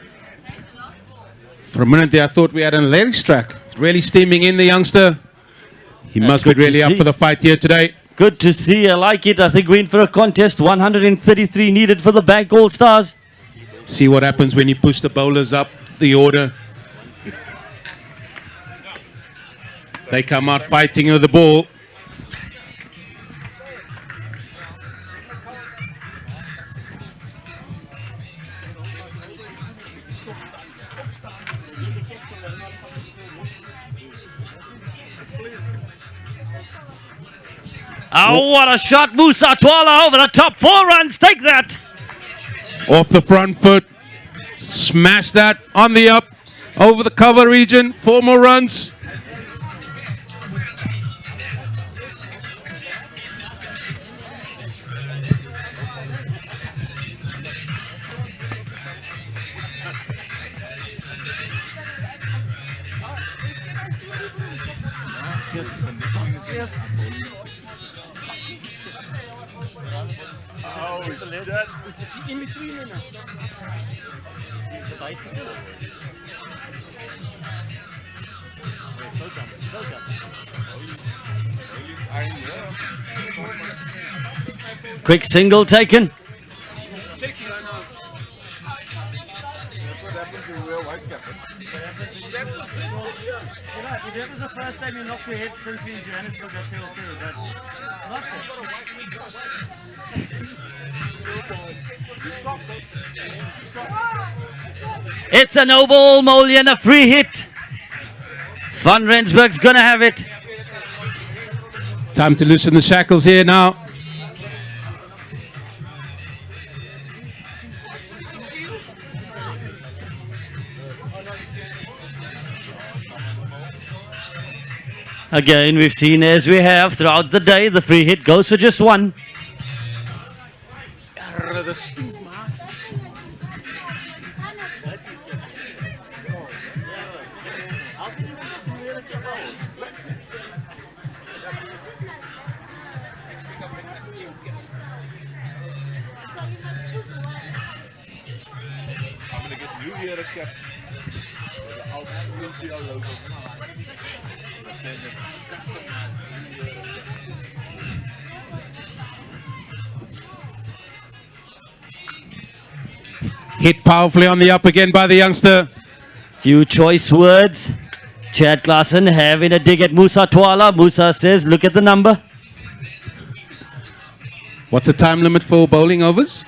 For a minute there, I thought we had an Larry Strack. Really steaming in, the youngster. He must be good to really up see. for the fight here today. Good to see, I like it. I think we're in for a contest. 133 needed for the Bank All Stars. See what happens when you push the bowlers up the order. They come out fighting with the ball. Oh, what a shot. Musa Twala over the top. 4 runs. Take that. Off the front foot. Smash that on the up. Over the cover region. 4 more runs. Quick single taken. That was the first time you knocked your head since being in Johannesburg. I say, okay, It's a no ball, Mullion, a free hit. Van Rensburg's gonna have it. Time to loosen the shackles here now. Again, we've seen, as we have throughout the day, the free hit goes for just 1. Hit powerfully on the up again by the youngster. Few choice words. Chad Klaasen having a dig at Musa Twala. Musa says, look at the number. What's the time limit for bowling overs?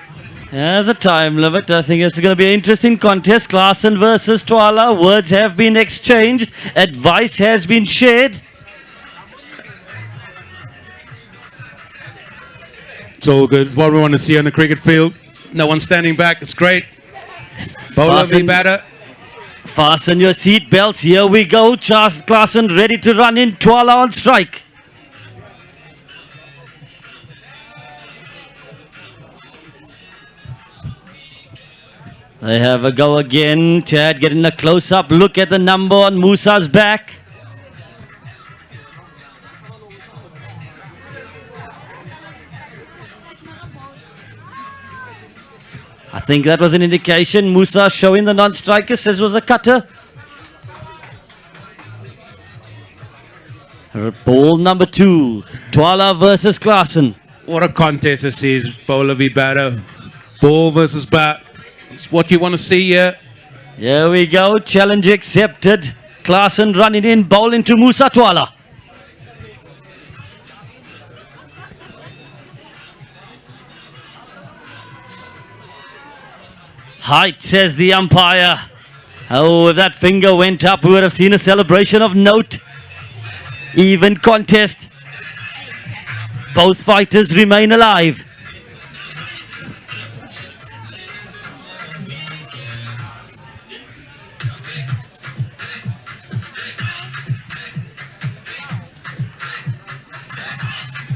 There's a time limit. I think it's going to be an interesting contest. Klaasen versus Twala. Words have been exchanged. Advice has been shared. It's all good. What we want to see on the cricket field. No one standing back. It's great. Bowler v batter. Fasten your seat belts. Here we go. Charles Klaasen ready to run in. Twala on strike. They have a go again. Chad getting a close-up look at the number on Musa's back. I think that was an indication. Musa showing the non-striker, says was a cutter. Ball number 2. Twala versus Klaasen. What a contest this is. Bowler v batter. Ball versus bat. It's what you want to see here. Here we go. Challenge accepted. Klaasen running in, bowling to Musa Twala. Height, says the umpire. Oh, if that finger went up, we would have seen a celebration of note. Even contest. Both fighters remain alive.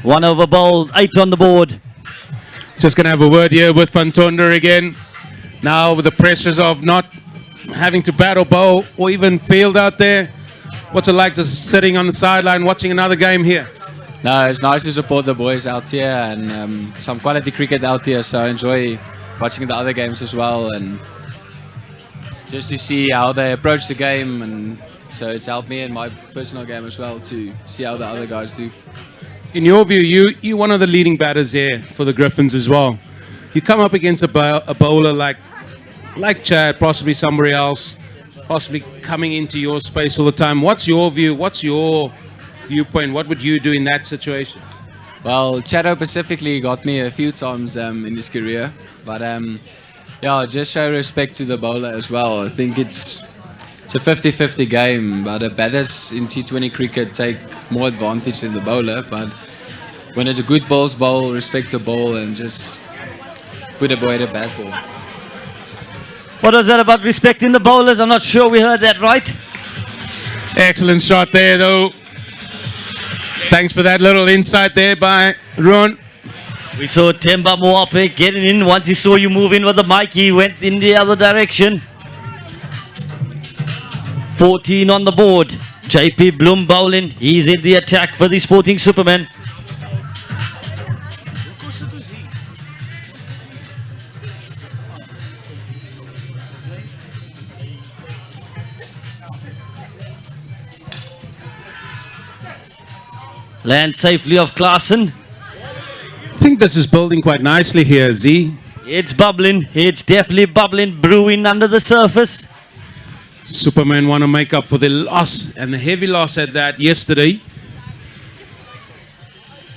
One over bowl, 8 on the board. Just going to have a word here with Van Tonder again. Now with the pressures of not having to battle bowl or even field out there. What's it like just sitting on the sideline watching another game here? No, it's nice to support the boys out here and some quality cricket out here, so I enjoy watching the other games as well and just to see how they approach the game, and so it's helped me in my personal game as well to see how the other guys do. In your view, you're one of the leading batters here for the Griffins as well. You come up against a bowler like Chad, possibly somebody else, possibly coming into your space all the time. What's your view? What's your viewpoint? What would you do in that situation? Well, Chado specifically got me a few times in his career, but yeah, just show respect to the bowler as well. I think it's a 50-50 game, but the batters in T20 cricket take more advantage than the bowler, but when it's a good bowls bowl, respect the ball and just put away the bad ball. What was that about respecting the bowlers? I'm not sure we heard that right. Excellent shot there, though. Thanks for that little insight there by Ron. We saw Temba Moape getting in. Once he saw you move in with the mic, he went in the other direction. 14 on the board. JP Bloom bowling. He's in the attack for the Sporting Superman. Lands safely off Klaasen. I think this is building quite nicely here, Z. It's bubbling. It's definitely bubbling, brewing under the surface. Superman want to make up for the loss and the heavy loss at that yesterday.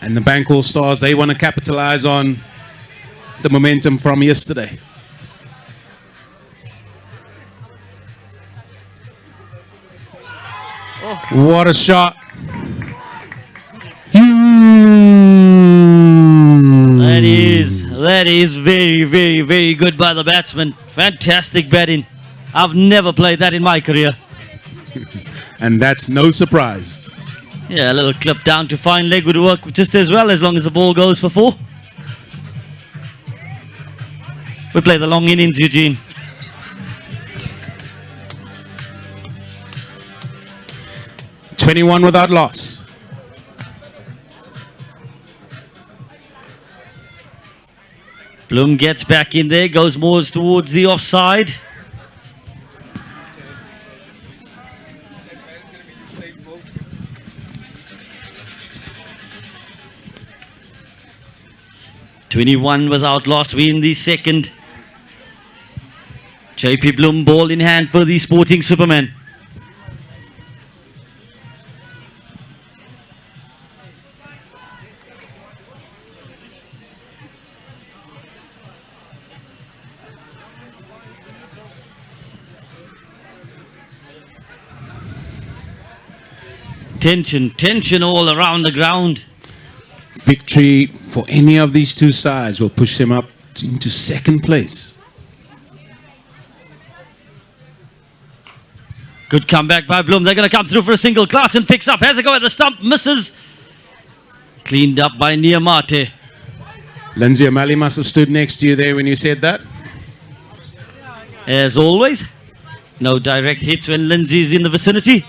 And the Bank Stars, they want to capitalize on the momentum from yesterday. What a shot. That is very, very, very good by the batsman. Fantastic batting. I've never played that in my career. And that's no surprise. Yeah, a little clip down to fine leg would work just as well as long as the ball goes for 4. We play the long innings, Eugene. "21 without loss." Bloom gets back in there, goes more towards the offside. "21 without loss, we in the second. JP Bloom ball in hand for the Sporting Superman. Tension all around the ground. Victory for any of these two sides will push them up into second place. Good comeback by Bloom. They're going to come through for a single. Klaasen picks up, has a go at the stump, misses. Cleaned up by Niamate. Lindsay O'Malley must have stood next to you there when you said that. As always, no direct hits when Lindsay's in the vicinity.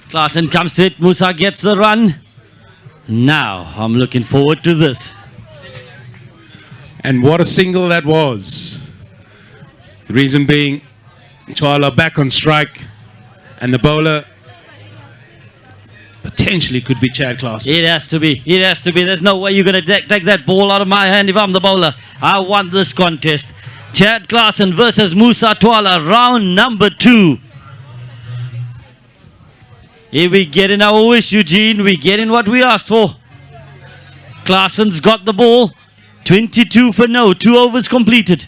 Klaasen comes to it. Musa gets the run. Now, I'm looking forward to this. And what a single that was. The reason being, Chala back on strike, and the bowler potentially could be Chad Klassen. It has to be. It has to be. There's no way you're going to take that ball out of my hand if I'm the bowler. I want this contest. Chad Klassen versus Musa Twala, round number 2. Here we get in our wish, Eugene. We get in what we asked for. Klassen's got the ball. 22 for no. 2 overs completed.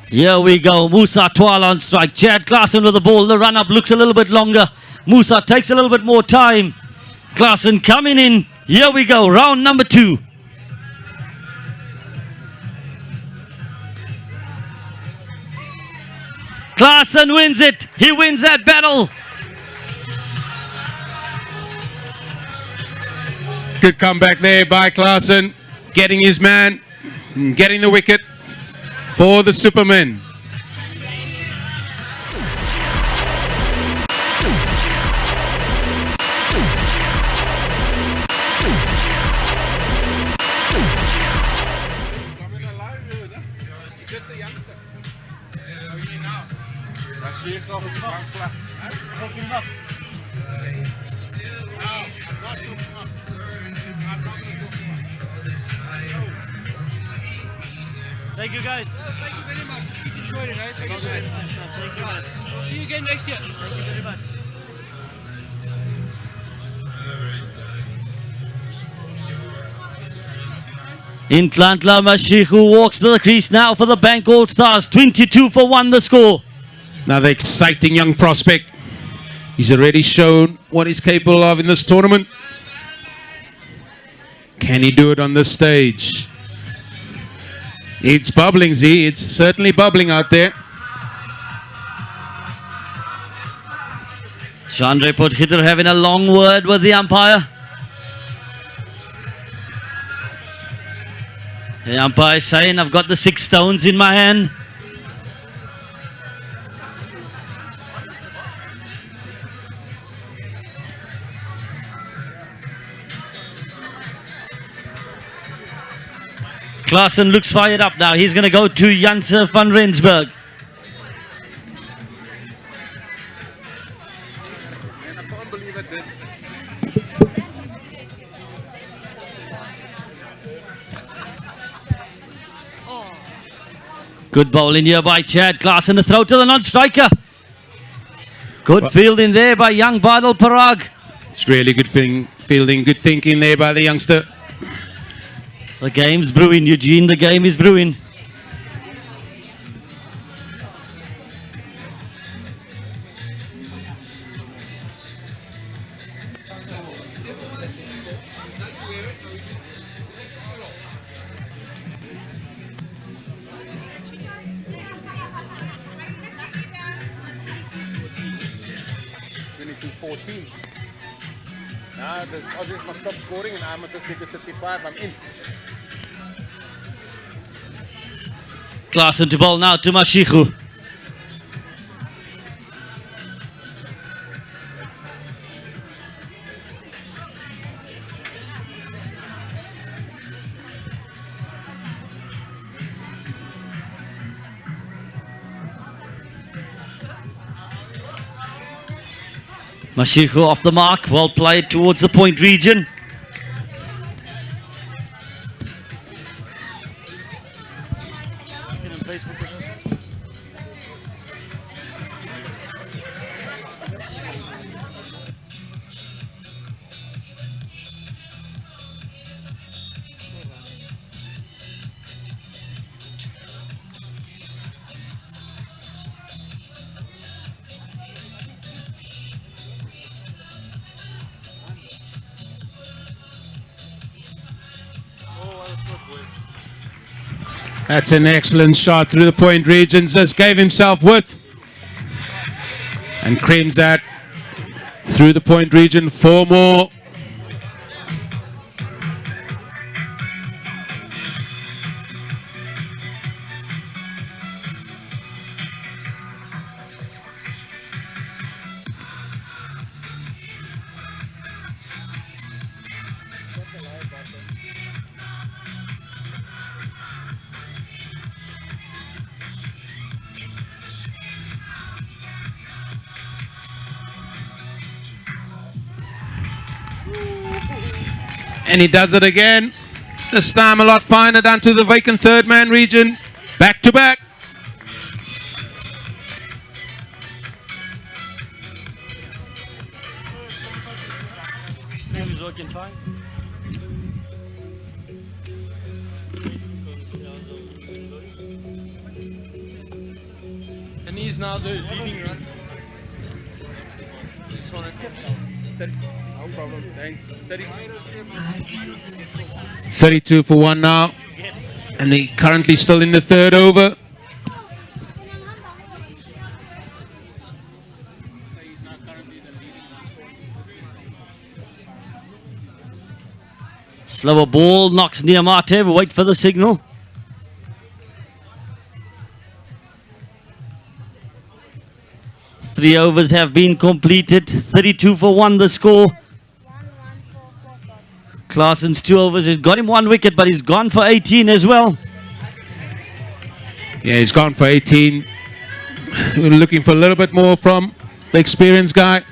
Here we go. Musa Twala on strike. Chad Klassen with the ball. The run-up looks a little bit longer. Musa takes a little bit more time. Klassen coming in. Here we go. Round number 2. Klassen wins it. He wins that battle. Good comeback there by Klassen, getting his man, getting the wicket for the Superman. Thank you, guys. Thank you very much. Enjoyed it, eh? Thank you very much. See you again next year. Thank you very much. Intlantla Mashiku walks to the crease now for the Bank All Stars. 22 for 1 the score. Another exciting young prospect. He's already shown what he's capable of in this tournament. Can he do it on this stage? It's bubbling, Z. It's certainly bubbling out there. Chandra Puthither having a long word with the umpire. The umpire saying, I've got the 6 stones in my hand. Klassen looks fired up now. He's going to go to Janse van Rensburg. Good bowling here by Chad Klassen. The throw to the non-striker. Good fielding there by young Badal Parag. It's really good fielding, good thinking there by the youngster. The game's brewing, Eugene. The game is brewing. Now the Aussies must stop scoring and I must just get to 35. I'm in. Klassen to bowl now to Mashiku. Mashiku off the mark, well played towards the point region. That's an excellent shot through the point region. Just gave himself width. And creams that through the point region. 4 more. And he does it again. This time a lot finer down to the vacant third man region. Back to back. He's working fine. And he's now the leading run. Just wanna no problem, thanks. 32 for 1 now. And he currently still in the third over. Slower ball, knocks near Matev. Wait for the signal. Three overs have been completed. 32 for 1 the score. Claasen's 2 overs. He's got him 1 wicket, but he's gone for 18 as well. Yeah, he's gone for 18. We're looking for a little bit more from the experienced guy.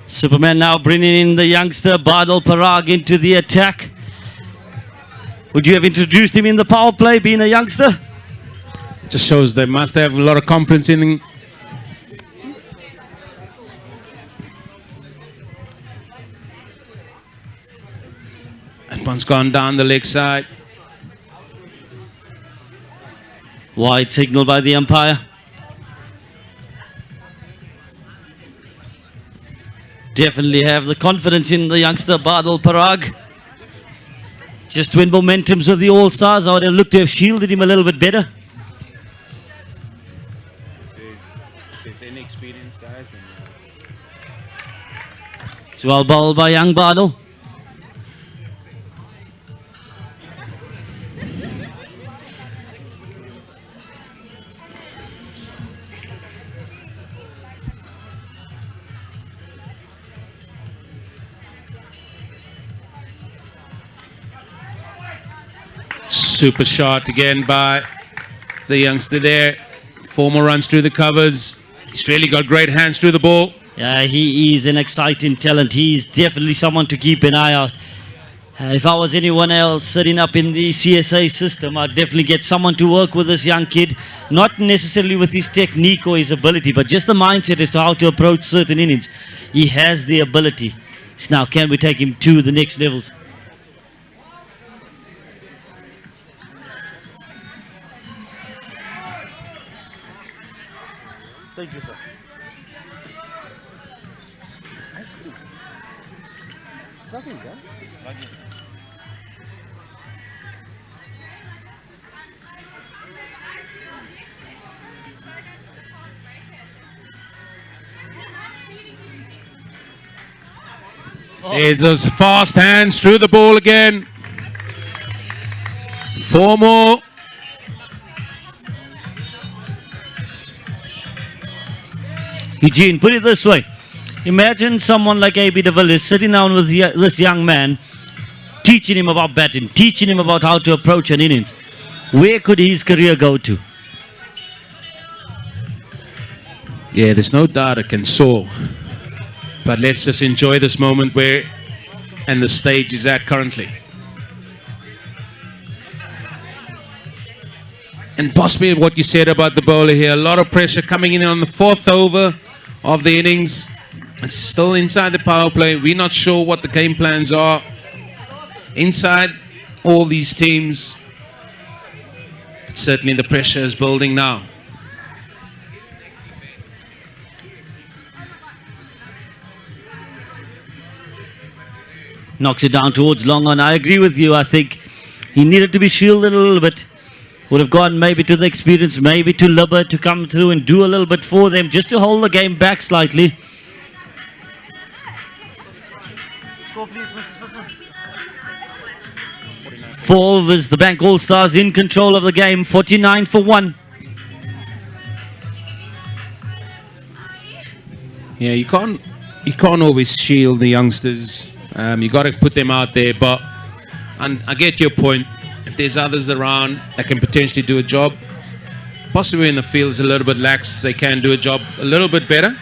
Superman now bringing in the youngster Badal Parag into the attack. Would you have introduced him in the power play, being a youngster? Just shows they must have a lot of confidence in him. That one's gone down the leg side. Wide signal by the umpire. Definitely have the confidence in the youngster Badal Parag. Just when momentum's with the All-Stars, I would have looked to have shielded him a little bit better. There's inexperienced guys. It's well bowled by young Badal. Super shot again by the youngster there. 4 more runs through the covers. He's really got great hands through the ball. Yeah, he is an exciting talent. He's definitely someone to keep an eye out. If I was anyone else sitting up in the CSA system, I'd definitely get someone to work with this young kid. Not necessarily with his technique or his ability, but just the mindset as to how to approach certain innings. He has the ability. So now, can we take him to the next levels? Thank you, sir. There's those fast hands through the ball again. 4 more. Eugene, put it this way. Imagine someone like A.B. de Villiers sitting down with this young man, teaching him about batting, teaching him about how to approach an innings. Where could his career go to? Yeah, there's no doubt it can soar. But let's just enjoy this moment where and the stage is at currently. And possibly what you said about the bowler here, a lot of pressure coming in on the 4th over of the innings. It's still inside the power play. We're not sure what the game plans are inside all these teams. But certainly the pressure is building now. Knocks it down towards long on. I agree with you. I think he needed to be shielded a little bit. Would have gone maybe to the experience, maybe to Lubber to come through and do a little bit for them, just to hold the game back slightly. Four the Bank All Stars in control of the game, 49 for 1. Yeah, you can't always shield the youngsters. You got to put them out there. But and I get your point. If there's others around that can potentially do a job, possibly in the field is a little bit lax, they can do a job a little bit better.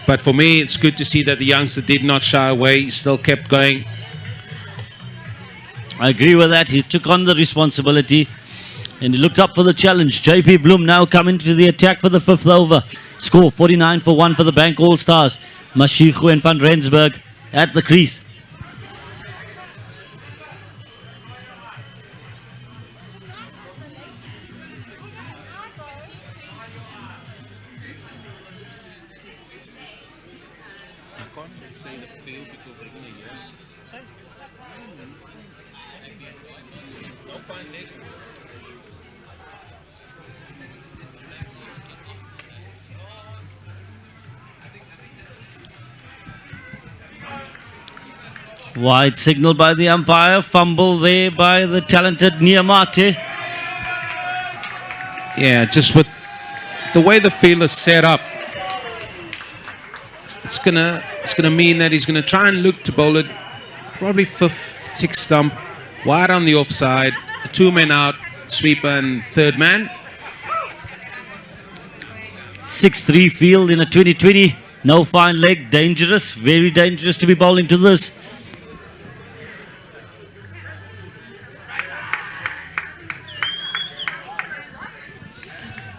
But for me, it's good to see that the youngster did not shy away. He still kept going. I agree with that. He took on the responsibility and he looked up for the challenge. JP Bloom now coming to the attack for the 5th over. Score 49 for 1 for the Bank All Stars. Mashichu and Van Rensburg at the crease. Wide signal by the umpire. Fumble there by the talented Niamate. Yeah, just with the way the field is set up, it's gonna mean that he's gonna try and look to bowl it probably 5th, 6th stump, wide on the offside, 2 men out, sweeper and 3rd man. 6-3 field in a 2020. No fine leg. Dangerous. Very dangerous to be bowling to this.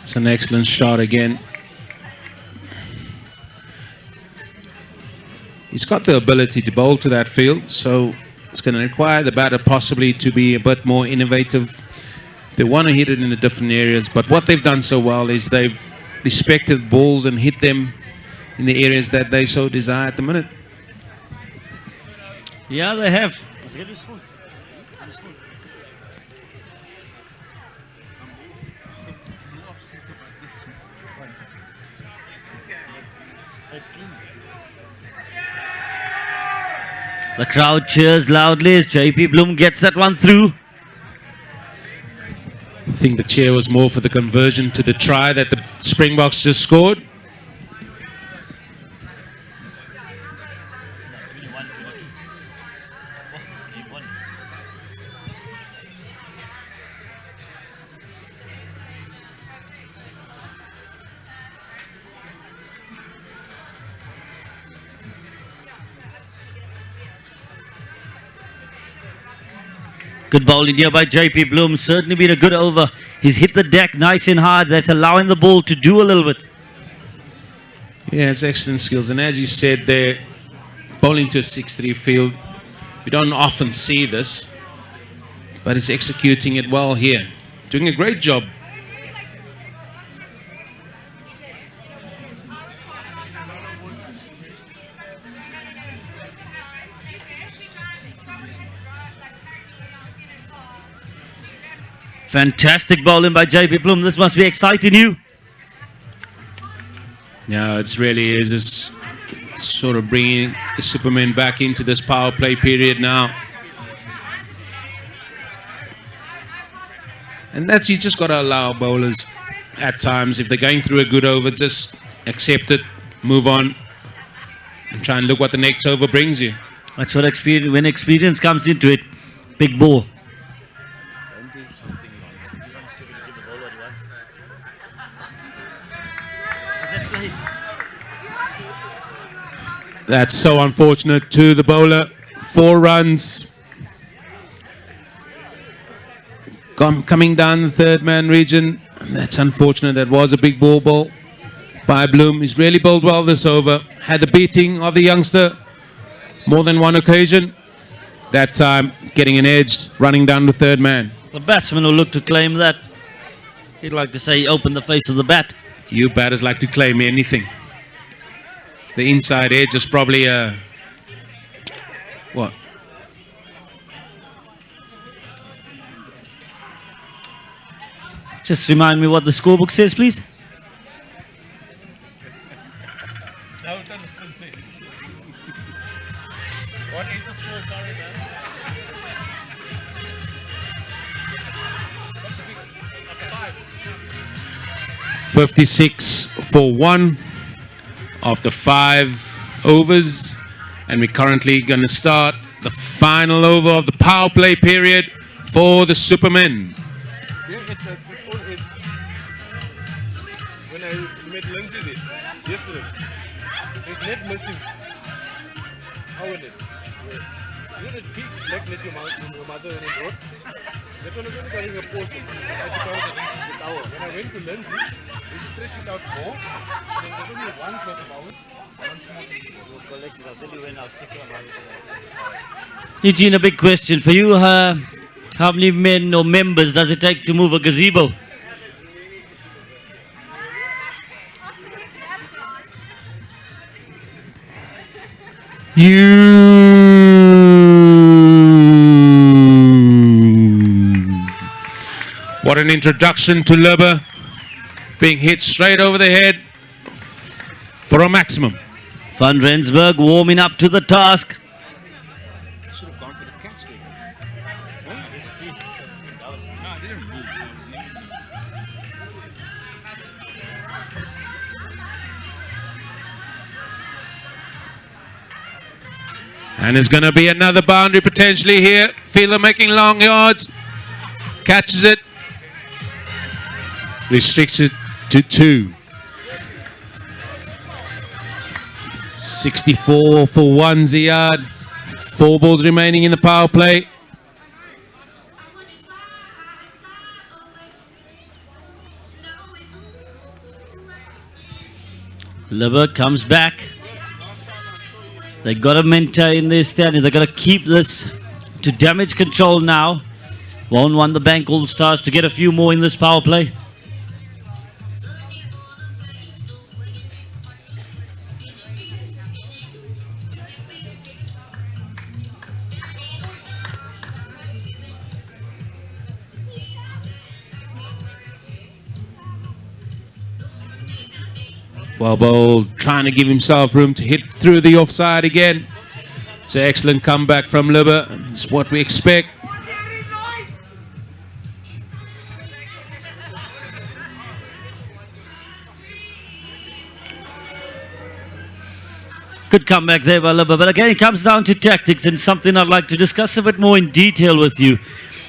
It's an excellent shot again. He's got the ability to bowl to that field, so it's going to require the batter possibly to be a bit more innovative. They want to hit it in the different areas, but what they've done so well is they've respected balls and hit them in the areas that they so desire at the minute. Yeah, they have. The crowd cheers loudly as JP Bloom gets that one through. I think the cheer was more for the conversion to the try that the Springboks just scored. Good bowling here by JP Bloom. Certainly been a good over. He's hit the deck nice and hard. That's allowing the ball to do a little bit. Yeah, it's excellent skills. And as you said, they're bowling to a 6-3 field. We don't often see this, but he's executing it well here. Doing a great job. Fantastic bowling by JP Bloom. This must be exciting you. Yeah, it really is. It's sort of bringing the Superman back into this power play period now. And that's, you just got to allow bowlers at times, if they're going through a good over, just accept it, move on, and try and look what the next over brings you. That's what experience, when experience comes into it, big ball. That's so unfortunate to the bowler. 4 runs. Coming down the 3rd man region. That's unfortunate. That was a big ball by Bloom. He's really bowled well this over. Had the beating of the youngster more than one occasion. That time getting an edge, running down the 3rd man. The batsman will look to claim that. He'd like to say he opened the face of the bat. You batters like to claim anything. the inside edge is probably a what? Just remind me what the scorebook says, please. What is the score? Sorry, man. 56 for 1 after 5 overs, and we're currently going to start the final over of the power play period for the Supermen. Yeah, it's when I met Lindsay there, yesterday, it's net missing. How is it? You know the big leg net your mother and your road? That one was only carrying a portion. I had to carry the tower. When I went to Lindsay, they stretched it out more. And there's only one shot of ours. One small thing. We'll collect it. I'll tell you when I'll stick it on my Eugene, a big question for you. How many men or members does it take to move a gazebo? What an introduction to Lubber, being hit straight over the head for a maximum. Van Rensburg warming up to the task. should have gone for the catch there. Huh? Let's see. No, I didn't move. And there's going to be another boundary potentially here. Fielder making long yards. Catches it. Restricts it to 2. 64 for 1 Ziad. 4 balls remaining in the power play. Lubber comes back. They got to maintain their standing. They got to keep this to damage control now. Won't want the Bank All Stars to get a few more in this power play. Well bowled, trying to give himself room to hit through the offside again. It's an excellent comeback from Lubber. It's what we expect. Good comeback there by Lubber. But again, it comes down to tactics and something I'd like to discuss a bit more in detail with you.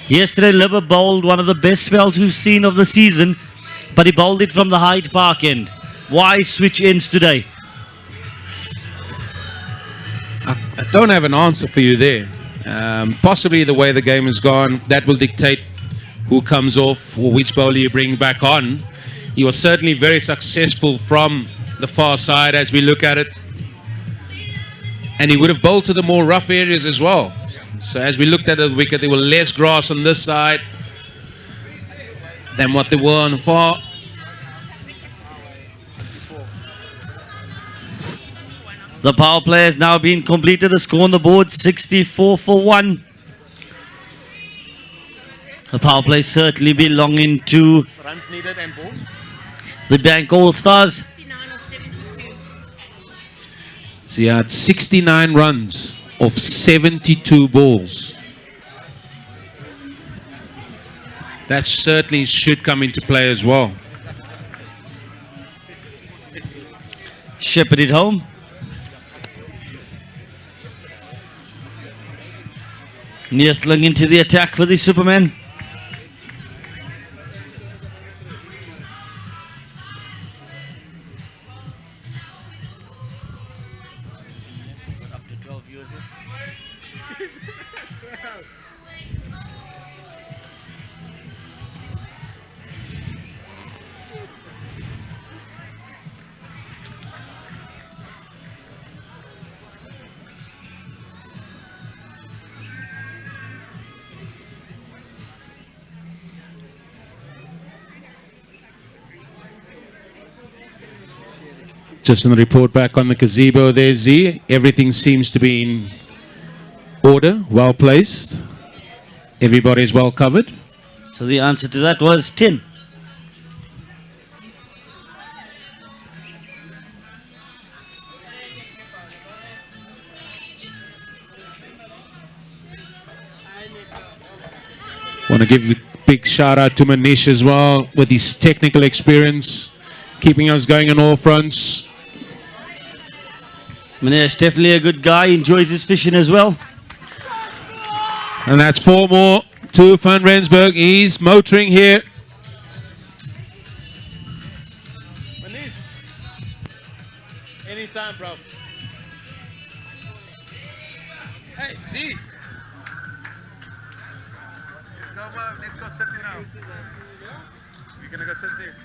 Yesterday, Lubber bowled one of the best spells we've seen of the season, but he bowled it from the Hyde Park end. Why switch ends today? I don't have an answer for you there. Possibly the way the game has gone, that will dictate who comes off or which bowler you bring back on. He was certainly very successful from the far side as we look at it. And he would have bowled to the more rough areas as well. So as we looked at the wicket, there were less grass on this side than what there were on the far. The power play has now been completed. The score on the board, 64 for 1. The power play certainly belonging to Runs needed and balls. the Bank All Stars. 69 or 72. So he had 69 runs of 72 balls. That certainly should come into play as well. Shepherd it home. Neathling into the attack for the Superman. Just in the report back on the gazebo there, Z. Everything seems to be in order, well placed. Everybody's well covered. So the answer to that was 10. Want to give a big shout out to Manish as well with his technical experience, keeping us going on all fronts. Manish, definitely a good guy, enjoys his fishing as well. And that's 4 more to Van Rensburg. He's motoring here. Manish. Anytime, bro. Hey, Z. No, let's go sit there now. We're gonna go sit there.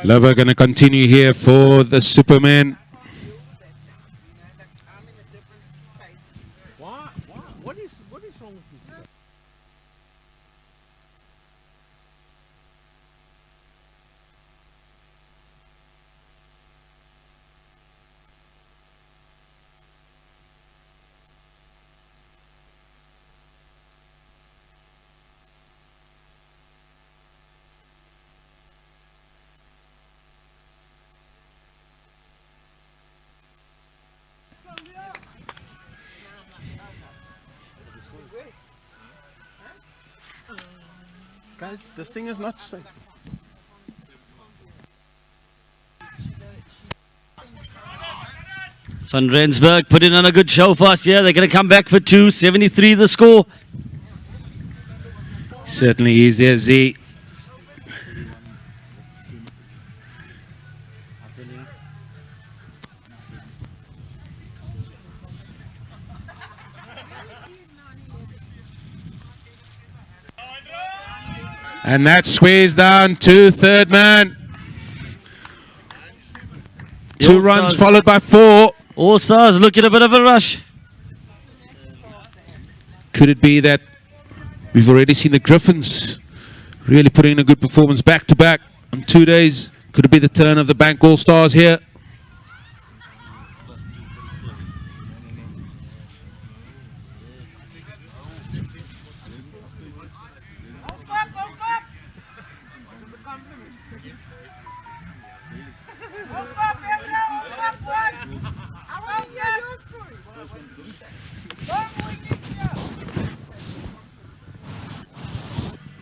Lover going to continue here for the Superman. What is wrong with you? Guys, this thing is not safe. Van Rensburg putting on a good show for us here. They're going to come back for 2, 73 the score. Certainly is there, Z. And that squeeze down to third man. 2 All runs Stars. followed by 4. All Stars looking a bit of a rush. Could it be that we've already seen the Griffins really putting in a good performance back to back on 2 days? Could it be the turn of the Bank All Stars here?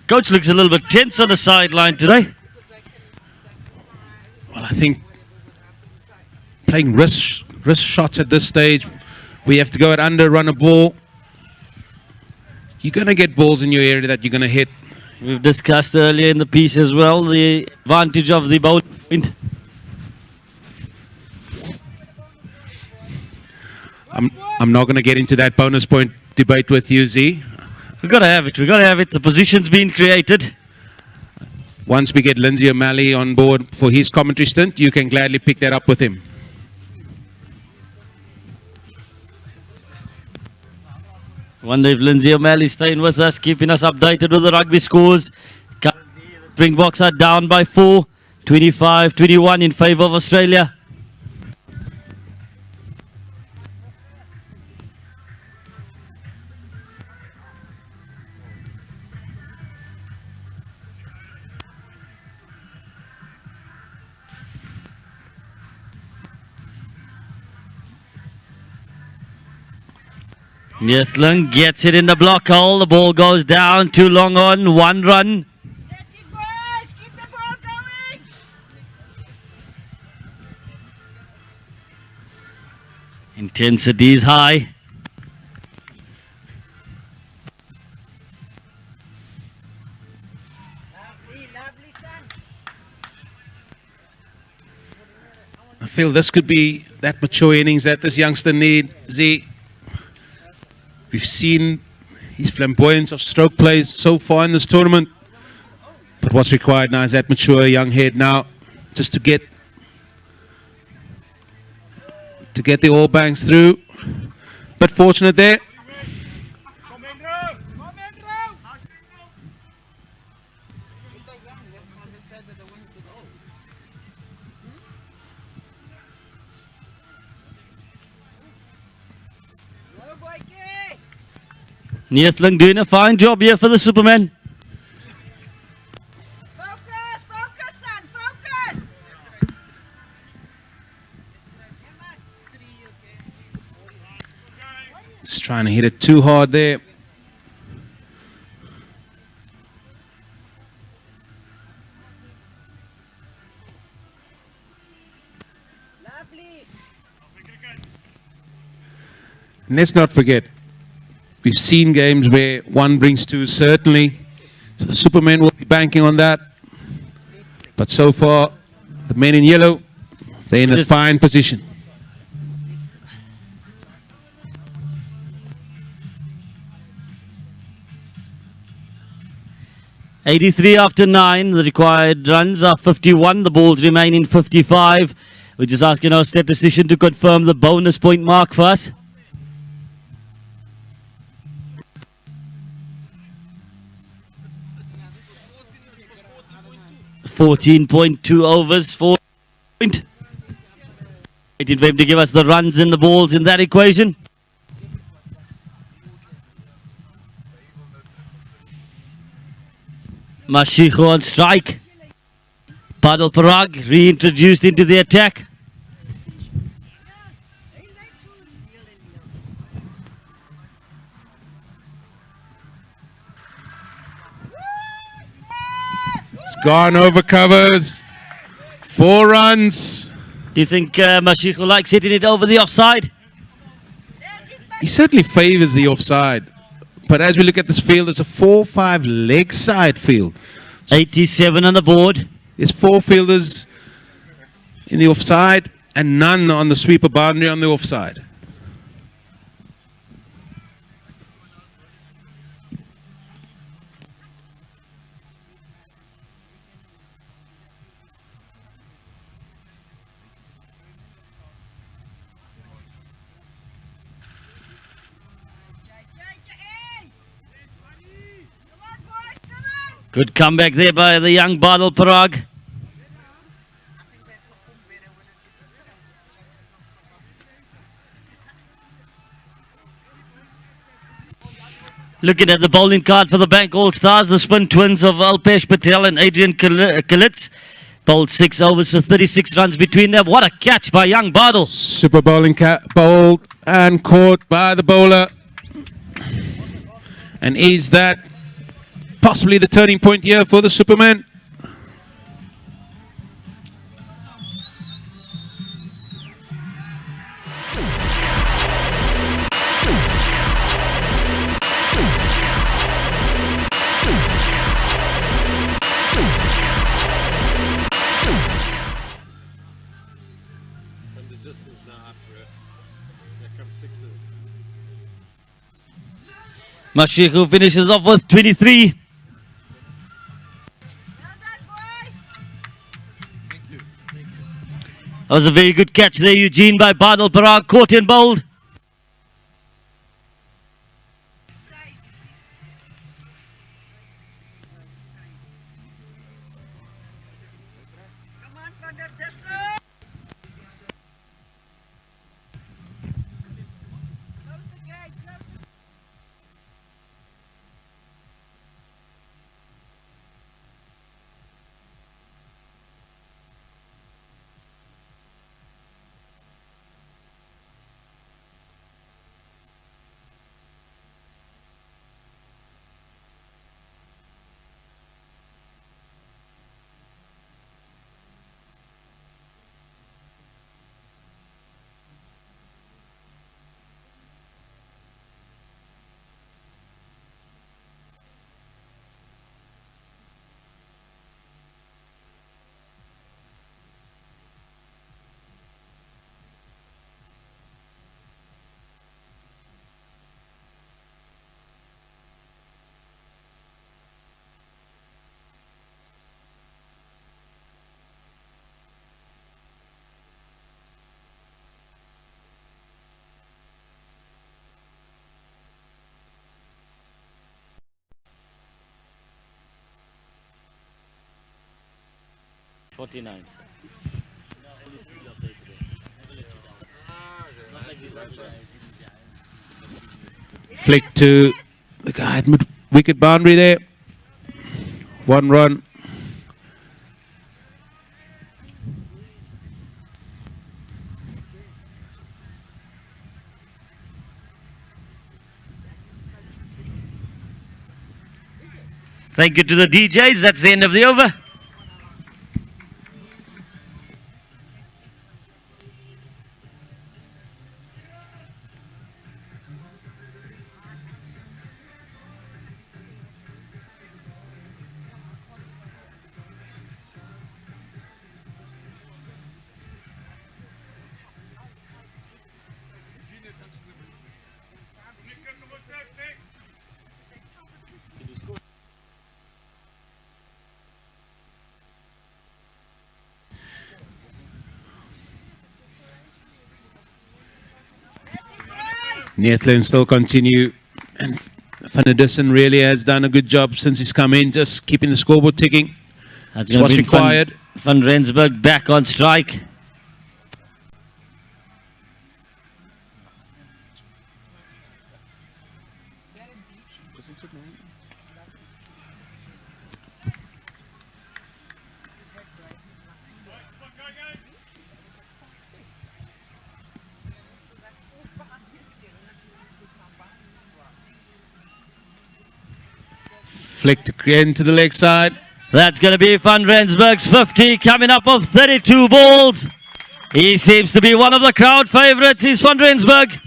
Coach looks a little bit tense on the sideline today. Well, I think playing wrist shots at this stage, we have to go at under, run a ball. You're going to get balls in your area that you're going to hit. We've discussed earlier in the piece as well the advantage of the boat point. I'm not going to get into that bonus point debate with you, Z. We've got to have it. We've got to have it. The position's been created. Once we get Lindsay O'Malley on board for his commentary stint, you can gladly pick that up with him. Wonder if Lindsay O'Malley's staying with us, keeping us updated with the rugby scores. Springboks are down by 4, 25-21 in favour of Australia. Nyethling gets it in the block hole. The ball goes down. Too long on. 1 run. That's it, boys. Keep the ball Intensity is high. Lovely, son. I feel this could be that mature innings that this youngster need. Z. We've seen his flamboyance of stroke plays so far in this tournament. But what's required now is that mature young head now, just to get the All Banks through. But fortunate there. Go, boyki. Neathling doing a fine job here for the Superman. Focus, focus, son, focus. Just trying to hit it too hard there. Lovely. And let's not forget, we've seen games where one brings two, certainly. So the Supermen will be banking on that. But so far, the men in yellow, they're in a Just- fine position. '83 after 9. The required runs are 51. The balls remain in 55. We're just asking our statistician to confirm the bonus point mark for us. .2 overs, 4 point. Waiting for him to give us the runs and the balls in that equation. Mashiko on strike. Padel Parag reintroduced into the attack. It's gone over covers. 4 runs. Do you think Mashiko likes hitting it over the offside? He certainly favors the offside. But as we look at this field, it's a 4-5 leg side field. 87 on the board. There's 4 fielders in the offside and none on the sweeper boundary on the offside. Come on, boys, come on. Good comeback there by the young Badal Parag. Looking at the bowling card for the Bank All-Stars, the spin twins of Alpesh Patel and Adrian Kalitz bowled 6 overs for 36 runs between them. What a catch by young Badal. Super bowling bowled and caught by the bowler. And is that possibly the turning point here for the Superman? And the distance now up, bro. Here come 6s. Mashiko finishes off with 23. Well done, boy. That was a very good catch there, Eugene, by Badal Parag, caught and bowled. Come on, Thunder, Dessler. Close the gate, close the 49. Flick to the guy at mid wicket boundary there. 1 run. Thank you to the DJs. That's the end of the over. Neethling still continue. And Van der Dussen really has done a good job since he's come in, just keeping the scoreboard ticking. That's It's gonna what's be required. Van Rensburg back on strike. Flicked again to the leg side. That's going to be Van Rensburg's 50 coming up of 32 balls. He seems to be one of the crowd favourites. He's Van Rensburg.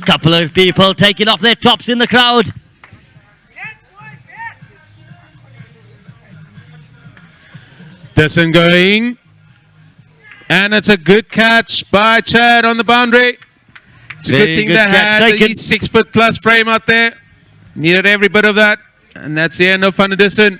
Couple of people taking off their tops in the crowd. Dussen going. And it's a good catch by Chad on the boundary. It's a Very good thing good to catch have taken. the 6 foot plus frame out there. Needed every bit of that. And that's the end of Van der Dussen.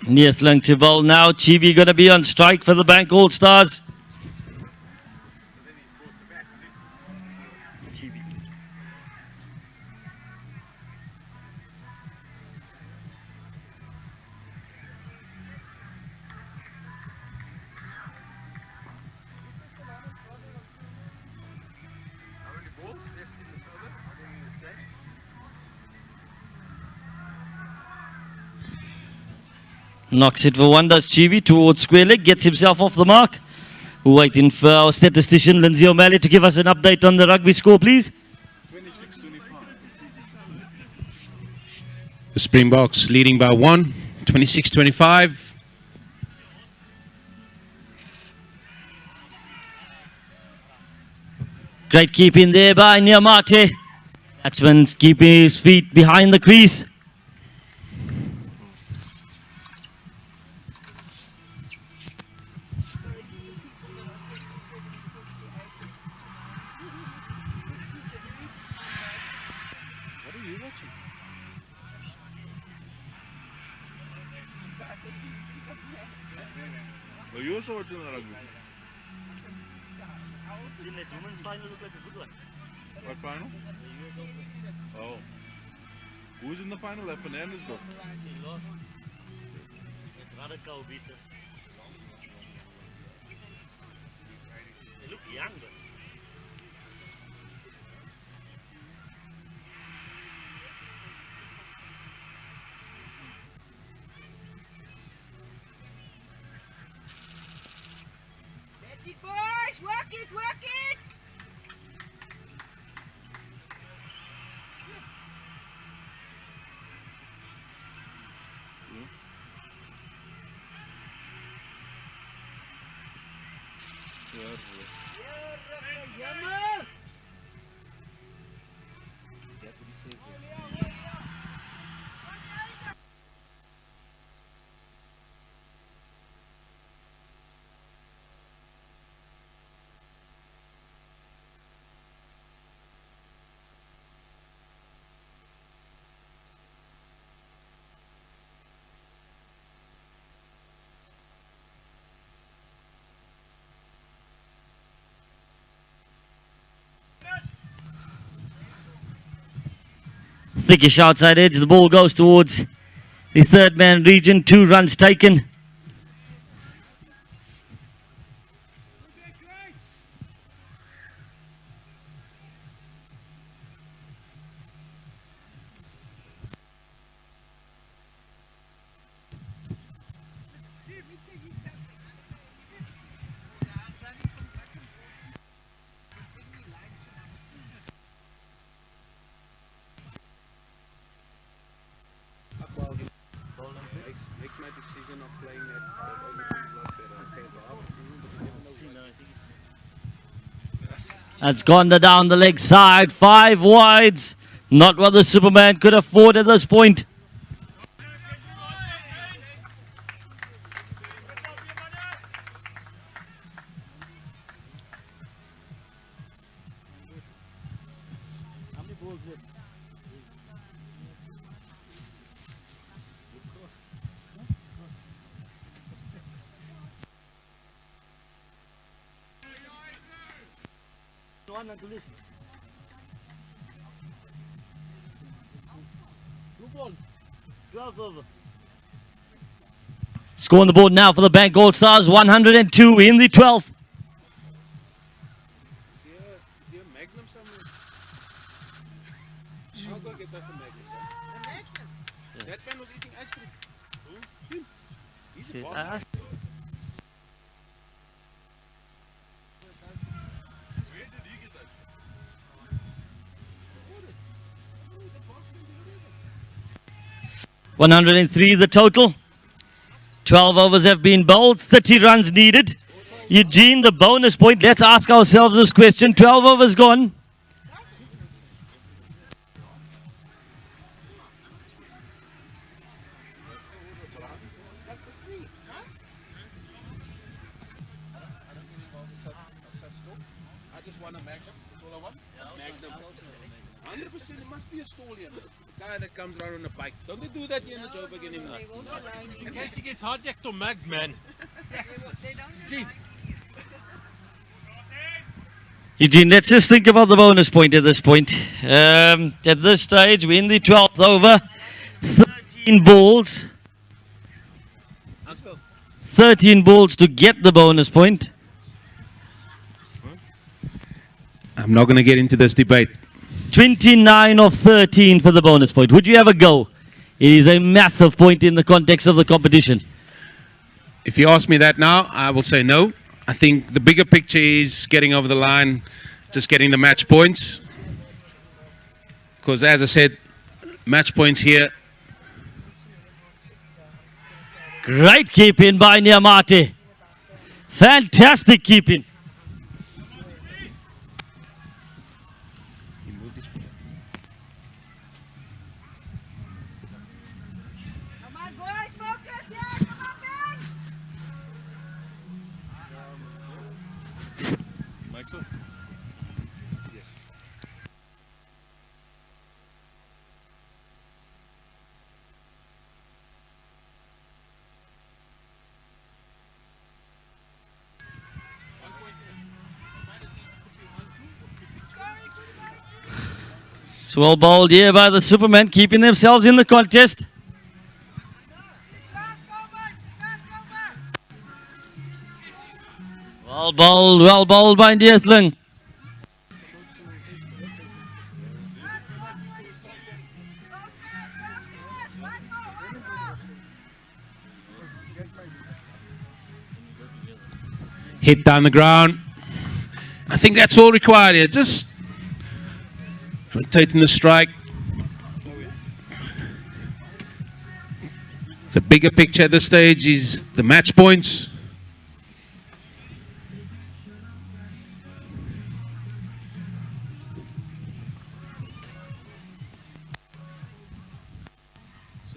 Neethling to bowl now. Chibi going to be on strike for the Bank All Stars. Knocks it for one, does Chibi towards square leg, gets himself off the mark. Waiting for our statistician Lindsay O'Malley to give us an update on the rugby score, please. The Springboks leading by 1, 26-25. Great keeping there by Niamate. Batsman's keeping his feet behind the crease. Oh, you also watching the rugby? Seen that women's final look like a good one. What final? Oh. Who's in the final? That Fernandez got. He lost. Radekau beat them. They look young though. That's it, boys. Work it, work it. Jammer. Thickish outside edge. The ball goes towards the third man region. 2 runs taken. Makes my decision of playing that overseas lot better. Okay, so obviously, but you never know. That's gone down the leg side. 5 wides. Not what the Superman could afford at this point. Score on the board now for the Bank All Stars. 102 in the 12th. Is here a Magnum somewhere? I'll go get us a Magnum. That man was eating ice cream. Who? Him. He's a boss. Where did he get ice cream? 103 the total. 12 overs have been bowled. 30 runs needed. Eugene, the bonus point. Let's ask ourselves this question. 12 overs gone. I just want a Magnum. That's all I want. Magnum. 100%. It must be a stall here. The guy that comes around on a bike. Don't they do that here in the Joburg anymore? In case he gets hijacked or mugged, man. Eugene, let's just think about the bonus point at this point. At this stage, we're in the 12th over. 13 balls. 13 balls to get the bonus point. I'm not going to get into this debate. 29 of 13 for the bonus point. Would you have a go? It is a massive point in the context of the competition. If you ask me that now, I will say no. I think the bigger picture is getting over the line, just getting the match points. Because as I said, match points here. Great keeping by Niamate. Fantastic keeping. Come on, boys, focus. Yeah, come on, man. Michael? It's well bowled here by the Superman, keeping themselves in the contest. Well bowled by Neathling. Hit down the ground. I think that's all required here. Just rotating the strike. The bigger picture at this stage is the match points.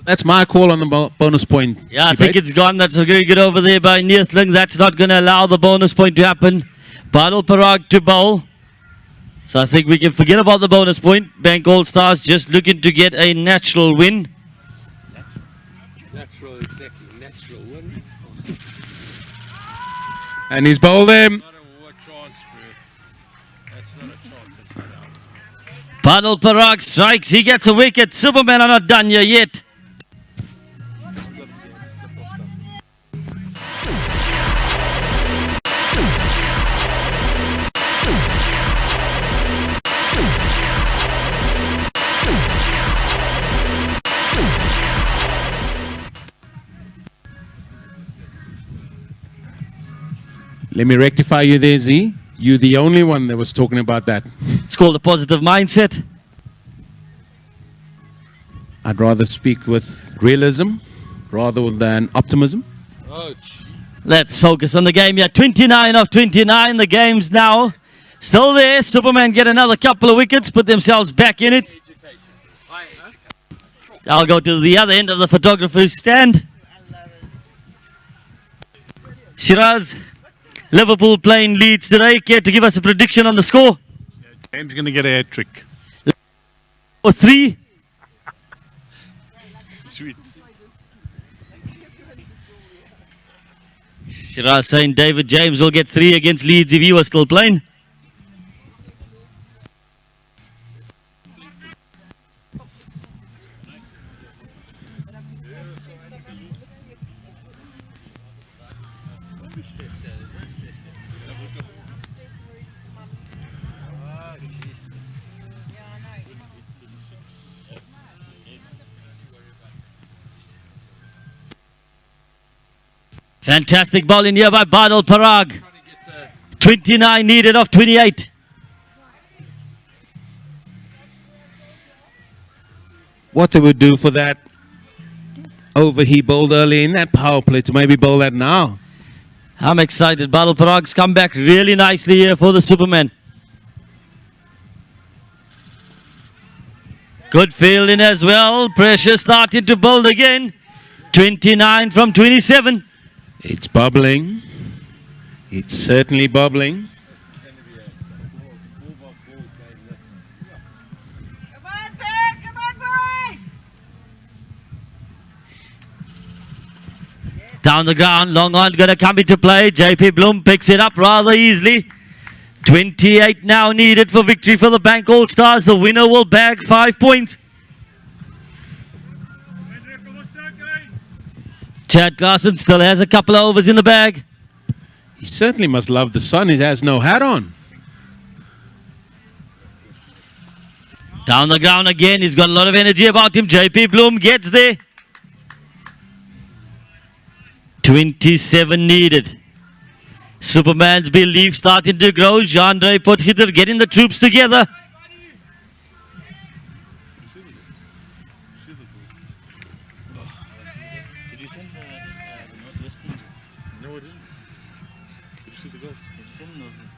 That's my call on the bonus point. Yeah, I debate. think it's gone. That's a very good over there by Neathling. That's not going to allow the bonus point to happen. Badal Parag to bowl. So I think we can forget about the bonus point. Bank All Stars just looking to get a natural win. Natural, exactly. Natural win. And he's bowled him. Badal Parag strikes. He gets a wicket. Superman are not done here yet. Let me rectify you there, Z. You're the only one that was talking about that. It's called a positive mindset. I'd rather speak with realism rather than optimism. Let's focus on the game here. 29 of 29. The game's now still there. Superman get another couple of wickets, put themselves back in it. I'll go to the other end of the photographer's stand. Shiraz, Liverpool playing Leeds today. Care to give us a prediction on the score? James going to get a hat trick. Or 3? Sweet. Shiraz saying David James will get 3 against Leeds if he was still playing. Fantastic bowling here by Badal Parag. 29 needed of 28. What they would do for that over he bowled early in that power play to maybe bowl that now. I'm excited. Badal Parag's come back really nicely here for the Superman. Good fielding as well. Pressure starting to build again. 29 from 27. It's bubbling. It's certainly bubbling. Come on, Beck! Come on, boy! Down the ground, long on, going to come into play. JP Bloom picks it up rather easily. 28 now needed for victory for the Bank All Stars. The winner will bag 5 points. Chad Clarkson still has a couple of overs in the bag. He certainly must love the sun. He has no hat on. Down the ground again. He's got a lot of energy about him. JP Bloom gets there. 27 needed. Superman's belief starting to grow. Jean-Andre Potgieter getting the troops together. Did you send the Northwest teams? No, I didn't. Did you see the goals? Did you send the Northwest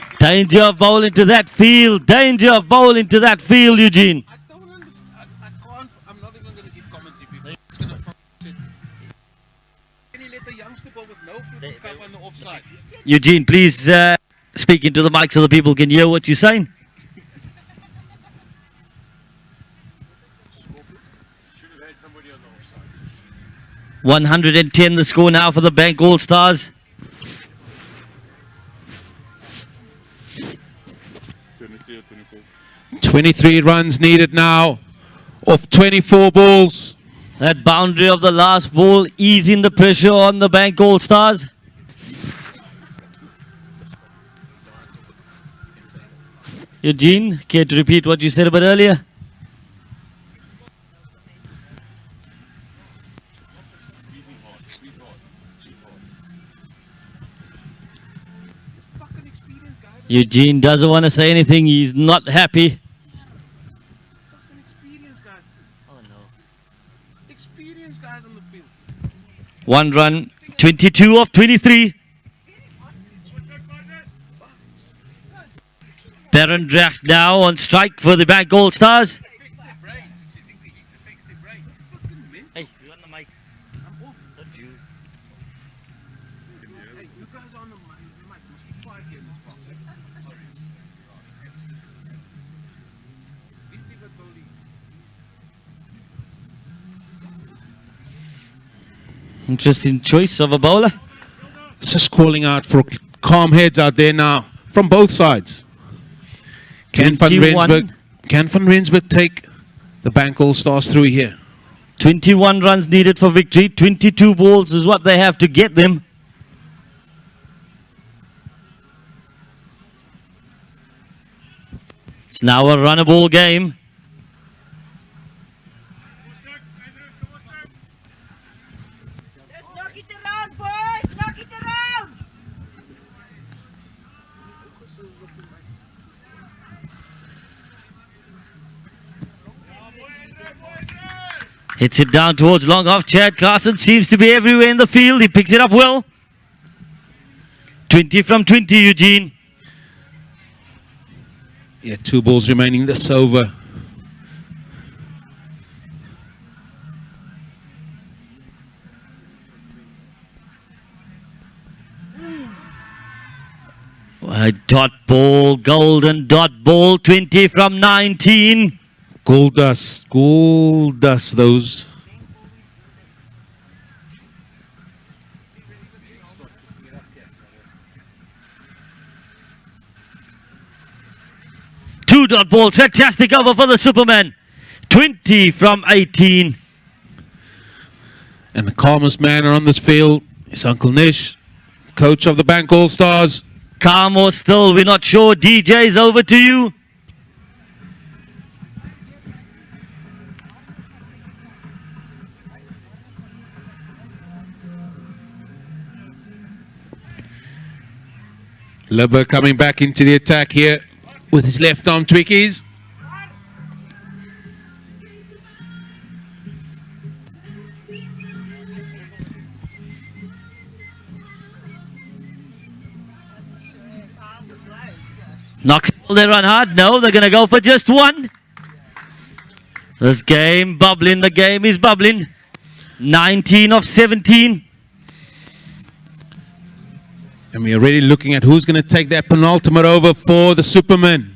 teams? Danger of bowling to that field. Danger of bowling to that field, Eugene. I don't understand. I can't. I'm not even going to give commentary, people. It's going to sit. Can you let the youngster bowl with no foot cover on the offside? Eugene, please speak into the mic so the people can hear what you're saying. 110 the score now for the Bank All Stars. 23 runs needed now off 24 balls. That boundary of the last ball easing the pressure on the Bank All Stars. Eugene, care to repeat what you said a bit earlier? Eugene doesn't want to say anything. He's not happy. Experienced guys. Oh no. Experienced guys on the field. 1 run, 22 of 23. Berendracht now on strike for the Bank All Stars. Hey, you on the mic? I'm off. Not you. Hey, you guys on the mic. Must be quiet here in this box. Sorry. These people are totally. Interesting choice of a bowler. It's just calling out for calm heads out there now from both sides. Can Van 21. Rensburg take the Bank All Stars through here? 21 runs needed for victory. 22 balls is what they have to get them. It's now a runnable game. Let's knock it around, boys! Knock it around! Hits it down towards long off. Chad Clarkson seems to be everywhere in the field. He picks it up well. 20 from 20, Eugene. Yeah, 2 balls remaining this over. Dot ball, golden dot ball, 20 from 19. Gold dust those. Two dot ball, fantastic over for the Superman. 20 from 18. And the calmest man on this field is Uncle Nish, coach of the Bank All Stars. Calm or still, we're not sure. DJ's over to you. Libber coming back into the attack here with his left arm twickies. Knox, will they run hard? No, they're going to go for just one. This game bubbling, the game is bubbling. 19 of 17. And we're already looking at who's going to take that penultimate over for the Superman.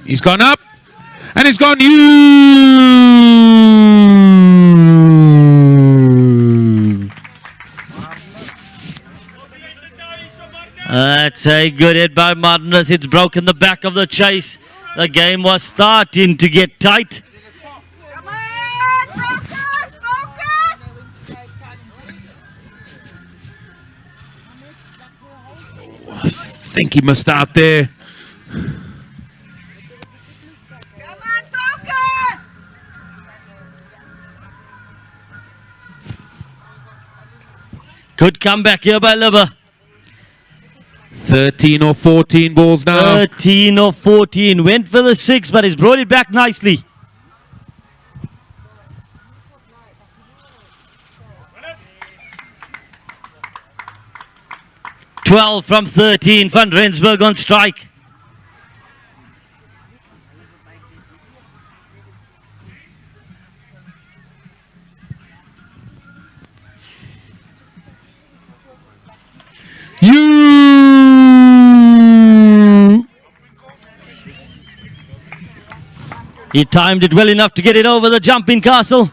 He's gone up and he's gone you. That's a good hit by Martinez. It's broken the back of the chase. The game was starting to get tight. Come on! Focus! Focus! I think he missed out there. Come on, focus! Good comeback here by Libber. 13 or 14 balls now. 13 or 14. Went for the 6, but he's brought it back nicely. $12 from 13. Van Rensburg on strike. He timed it well enough to get it over the jumping castle.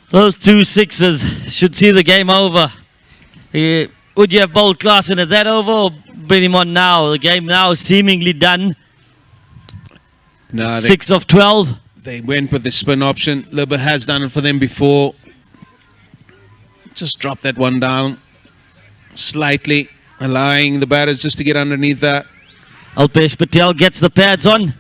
Those 2 sixes should see the game over. Would you have bowled Klaasen at that over or bring him on now? The game now seemingly done. No, 6 of 12. they went with the spin option. Libba has done it for them before. Just drop that one down slightly, allowing the batters just to get underneath that. Alpesh Patel gets the pads on.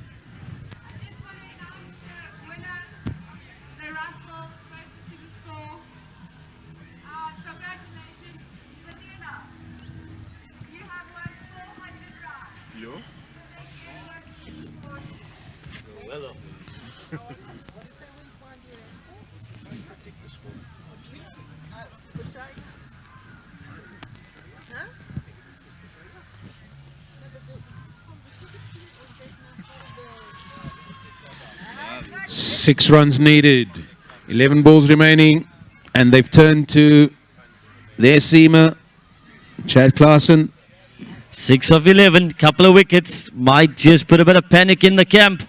Six runs needed, 11 balls remaining, and they've turned to their seamer, Chad Klaasen. 6 of 11, couple of wickets. Might just put a bit of panic in the camp.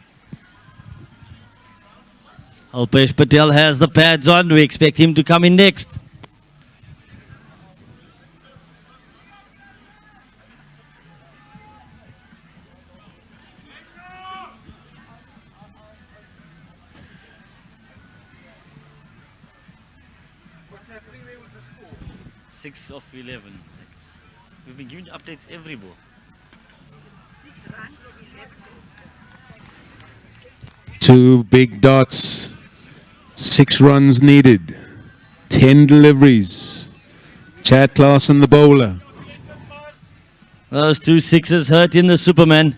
Alpesh Patel has the pads on. We expect him to come in next. What's happening there with the score? 6 of 11. We've been giving updates every ball. 6 runs of 11. 2 big dots, 6 runs needed, 10 deliveries. Chad Klaasen, the bowler. Those 2 sixes hurt in the Superman.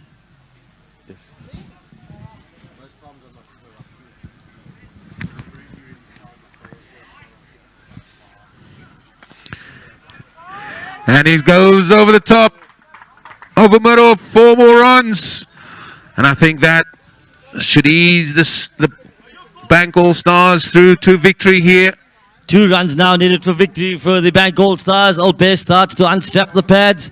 And he goes over the top, over middle, 4 more runs. And I think that should ease the Bank All Stars through to victory here. 2 runs now needed for victory for the Bank All Stars. Alpesh starts to unstrap the pads.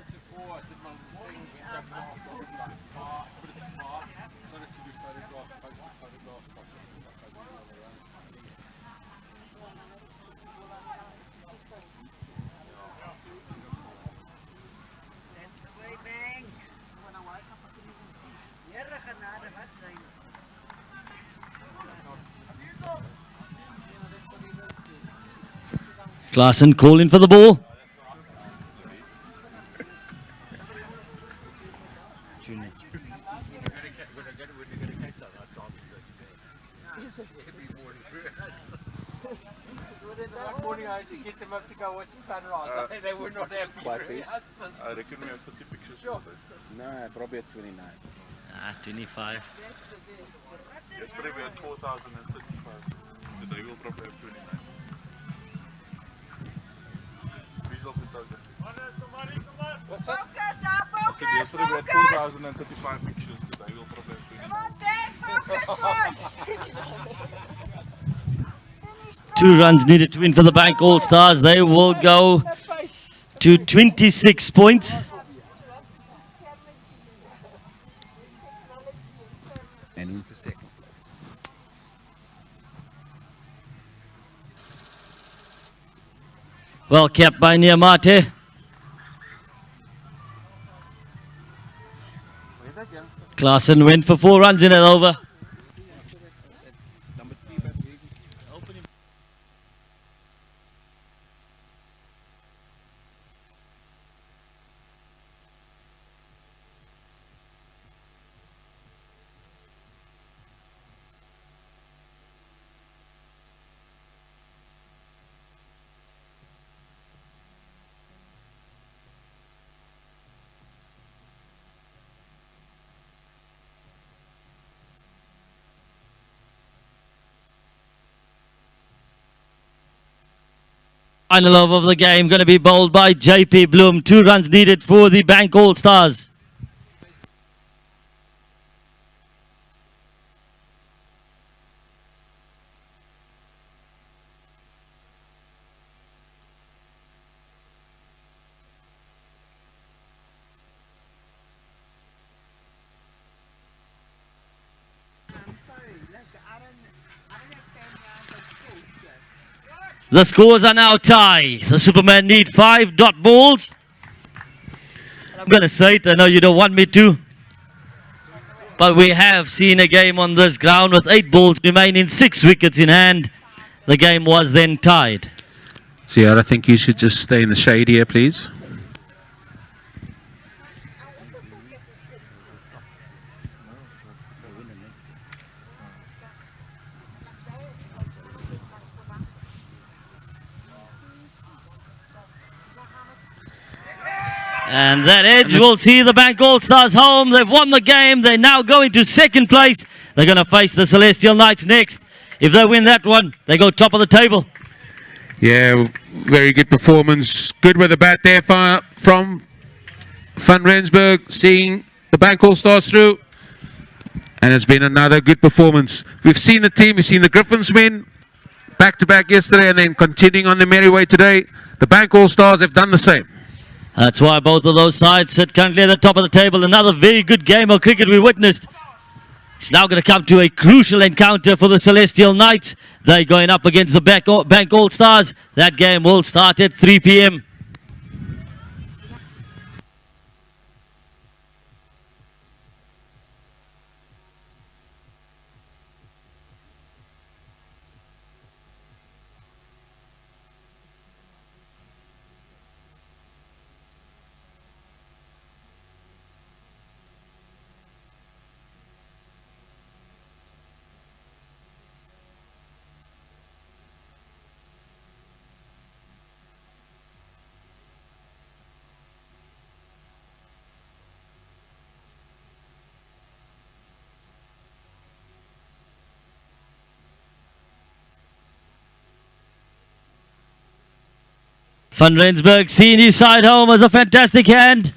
That's the way, bang. Erre genade, wat zijn. Klaasen calling for the ball. That morning I had to get them up to go watch the sunrise. They were not happy. I reckon we have 30 pictures. Sure. No, probably at 29. 25. Yesterday we had 4,035. Today we'll probably have 29. Visual photography. What's that? Focus now, I said yesterday we had 4,035 pictures. Today we'll probably have 29. Come on, Dad, focus, 2 runs needed to win for the Bank All Stars. They will go to 26 points. And into second place. Well kept by Niamate. Klaasen went for 4 runs in that over. Final over of the game going to be bowled by JP Bloom. 2 runs needed for the Bank All Stars. The scores are now tie. The Superman need 5 dot balls. I'm going to say it. I know you don't want me to. But we have seen a game on this ground with 8 balls remaining, 6 wickets in hand. The game was then tied. Ziad, I think you should just stay in the shade here, please. And that edge will see the Bank All-Stars home. They've won the game. They're now going to second place. They're going to face the Celestial Knights next. If they win that one, they go top of the table. Yeah, very good performance. Good with the bat there from Van Rensburg, seeing the Bank All-Stars through. And it's been another good performance. We've seen the team, we've seen the Griffins win back-to-back yesterday and then continuing on the merry way today. The Bank All-Stars have done the same. That's why both of those sides sit currently at the top of the table. Another very good game of cricket we witnessed. It's now going to come to a crucial encounter for the Celestial Knights. They're going up against the Bank All-Stars. That game will start at 3 p.m. Van Rensburg seeing his side home as a fantastic hand.